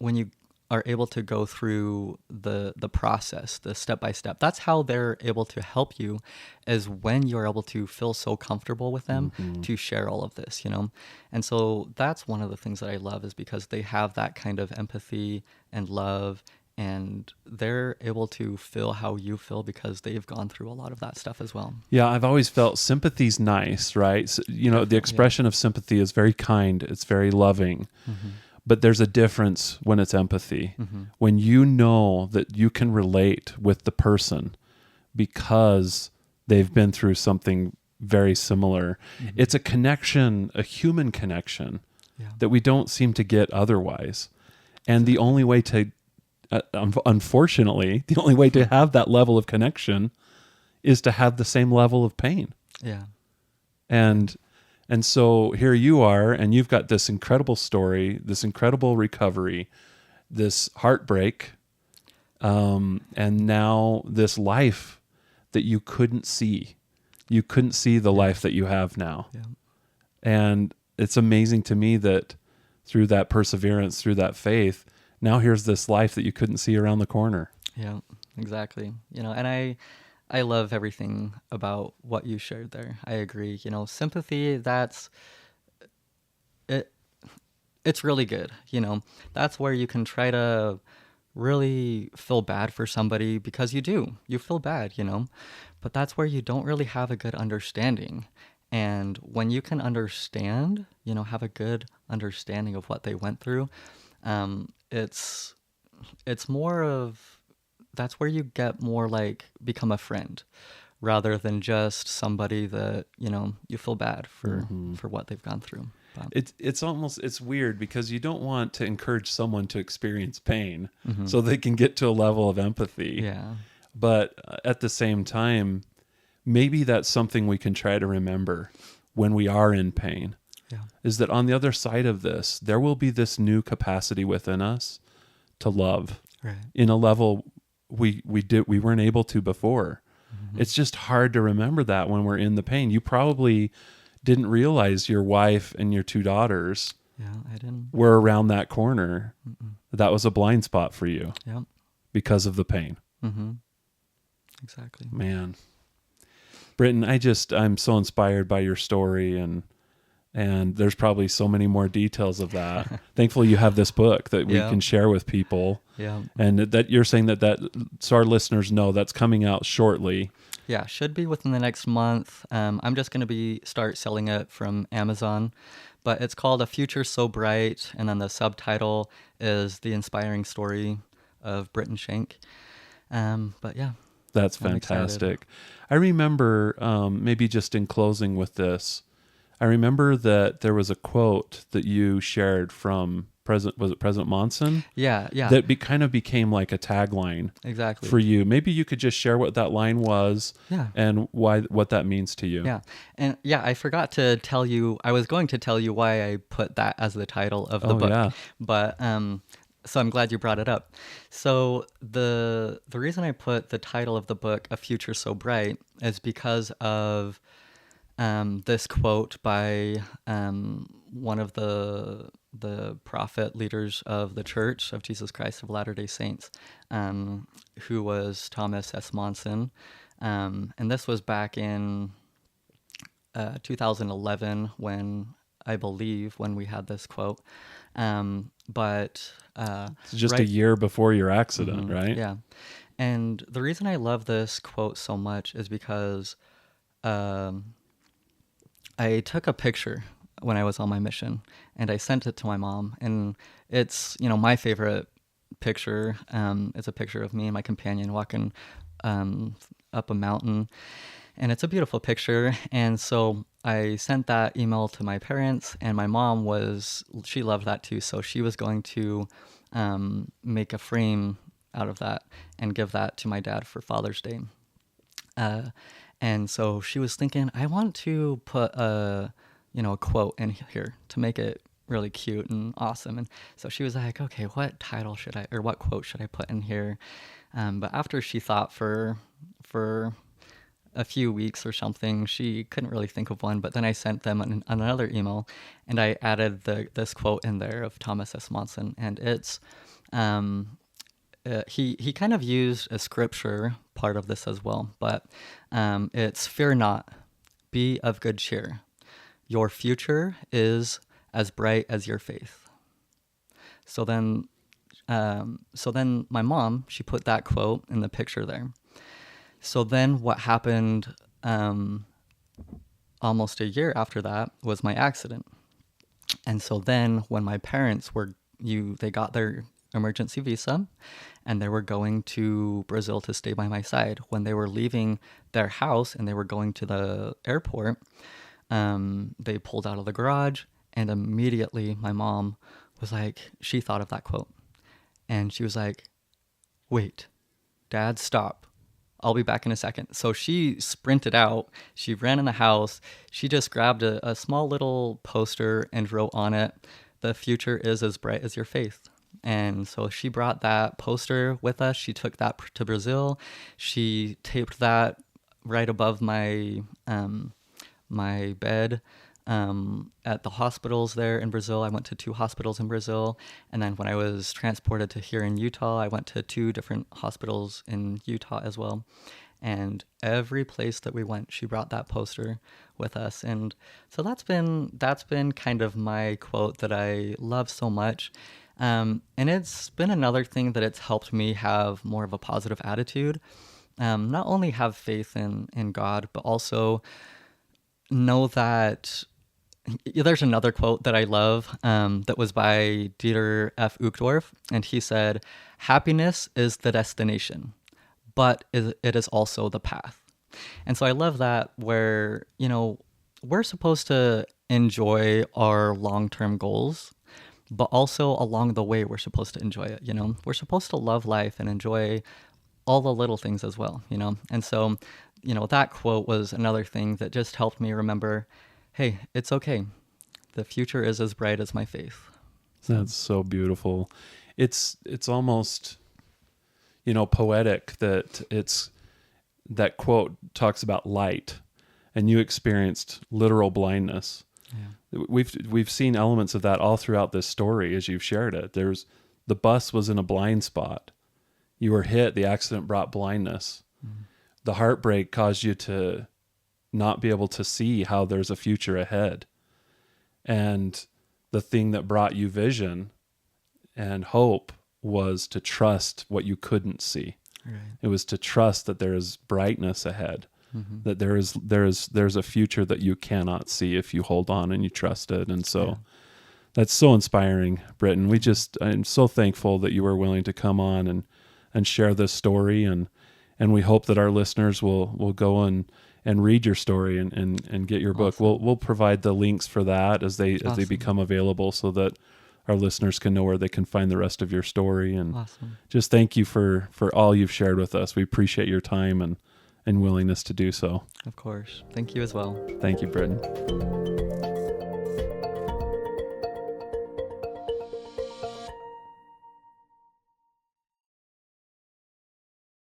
[SPEAKER 1] you are able to go through the process, the step by step. That's how they're able to help you, is when you're able to feel so comfortable with them to share all of this, you know? And so that's one of the things that I love, is because they have that kind of empathy and love, and they're able to feel how you feel because they've gone through a lot of that stuff as well.
[SPEAKER 2] Yeah, I've always felt sympathy's nice, right? So, you know, the expression of sympathy is very kind, it's very loving. But there's a difference when it's empathy. When you know that you can relate with the person because they've been through something very similar. It's a connection, a human connection that we don't seem to get otherwise. And the only way to, unfortunately, the only way to have that level of connection is to have the same level of pain.
[SPEAKER 1] Yeah.
[SPEAKER 2] And so here you are, and you've got this incredible story, this incredible recovery, this heartbreak, and now this life that you couldn't see. You couldn't see the life that you have now.
[SPEAKER 1] Yeah.
[SPEAKER 2] And it's amazing to me that through that perseverance, through that faith, now here's this life that you couldn't see around the corner.
[SPEAKER 1] Yeah, exactly. You know, and I love everything about what you shared there. I agree. You know, sympathy, that's it. It's really good. You know, that's where you can try to really feel bad for somebody, because you do. You feel bad, you know, but that's where you don't really have a good understanding. And when you can understand, you know, have a good understanding of what they went through, it's more of, that's where you get more like become a friend, rather than just somebody that, you know, you feel bad for what they've gone through. But
[SPEAKER 2] It's weird, because you don't want to encourage someone to experience pain so they can get to a level of empathy.
[SPEAKER 1] yeah,
[SPEAKER 2] But at the same time, maybe that's something we can try to remember when we are in pain, is that on the other side of this, there will be this new capacity within us to love in a level we weren't able to before. It's just hard to remember that when we're in the pain. You probably didn't realize your wife and your two daughters
[SPEAKER 1] I didn't.
[SPEAKER 2] were around that corner. That was a blind spot for you because of the pain.
[SPEAKER 1] Exactly.
[SPEAKER 2] Man, Britten, I'm so inspired by your story, and there's probably so many more details of that. Thankfully, you have this book that we can share with people.
[SPEAKER 1] Yeah.
[SPEAKER 2] And that you're saying that so our listeners know that's coming out shortly.
[SPEAKER 1] Yeah, should be within the next month. I'm just going to start selling it from Amazon, but it's called A Future So Bright, and then the subtitle is The Inspiring Story of Britten Schenk. But yeah.
[SPEAKER 2] That's fantastic. I remember, maybe just in closing with this, I remember that there was a quote that you shared from President Monson?
[SPEAKER 1] Yeah.
[SPEAKER 2] That kind of became like a tagline for you. Maybe you could just share what that line was and what that means to you.
[SPEAKER 1] Yeah. And I forgot to tell you, I was going to tell you why I put that as the title of the book.
[SPEAKER 2] Yeah.
[SPEAKER 1] But so I'm glad you brought it up. So the reason I put the title of the book, A Future So Bright, is because of this quote by one of the prophet leaders of the Church of Jesus Christ of Latter-day Saints, who was Thomas S. Monson. And this was back in 2011 when we had this quote. But
[SPEAKER 2] it's just a year before your accident, right?
[SPEAKER 1] Yeah. And the reason I love this quote so much is because I took a picture when I was on my mission, and I sent it to my mom, and it's, you know, my favorite picture. It's a picture of me and my companion walking up a mountain, and it's a beautiful picture. And so I sent that email to my parents, and my mom she loved that too, so she was going to make a frame out of that and give that to my dad for Father's Day. And so she was thinking, I want to put a quote in here to make it really cute and awesome. And so she was like, okay, what quote should I put in here? But after she thought for a few weeks or something, she couldn't really think of one. But then I sent them another email, and I added this quote in there of Thomas S. Monson. And it's, He kind of used a scripture part of this as well, but it's fear not, be of good cheer. Your future is as bright as your faith. So then, my mom, she put that quote in the picture there. So then what happened almost a year after that was my accident. And so then when my parents they got their emergency visa and they were going to Brazil to stay by my side. When they were leaving their house and they were going to the airport, they pulled out of the garage and immediately my mom was like, she thought of that quote. And she was like, wait, Dad, stop. I'll be back in a second. So she sprinted out. She ran in the house. She just grabbed a small little poster and wrote on it, the future is as bright as your faith. And so she brought that poster with us. She took that to Brazil. She taped that right above my my bed at the hospitals there in Brazil. I went to 2 hospitals in Brazil. And then when I was transported to here in Utah, I went to 2 different hospitals in Utah as well. And every place that we went, she brought that poster with us. And so that's been kind of my quote that I love so much. And it's been another thing that it's helped me have more of a positive attitude. Not only have faith in God, but also know that there's another quote that I love that was by Dieter F. Uchtdorf, and he said, happiness is the destination, but it is also the path. And so I love that where, we're supposed to enjoy our long-term goals, but also along the way, we're supposed to enjoy it. We're supposed to love life and enjoy all the little things as well, And so, that quote was another thing that just helped me remember, hey, it's okay. The future is as bright as my faith.
[SPEAKER 2] That's so beautiful. It's almost, poetic that quote talks about light, and you experienced literal blindness. Yeah. We've seen elements of that all throughout this story as you've shared it. The bus was in a blind spot. You were hit. The accident brought blindness. Mm-hmm. The heartbreak caused you to not be able to see how there's a future ahead. And the thing that brought you vision and hope was to trust what you couldn't see. Right. It was to trust that there is brightness ahead, mm-hmm. that there's a future that you cannot see if you hold on and you trust it. And so that's so inspiring, Britten. I'm so thankful that you were willing to come on and share this story. And we hope that our listeners will go and read your story and get your book.
[SPEAKER 1] Awesome.
[SPEAKER 2] We'll provide the links for that as they become available, so that our listeners can know where they can find the rest of your story. And just thank you for all you've shared with us. We appreciate your time and willingness to do so.
[SPEAKER 1] Of course. Thank you as well.
[SPEAKER 2] Thank you, Britten.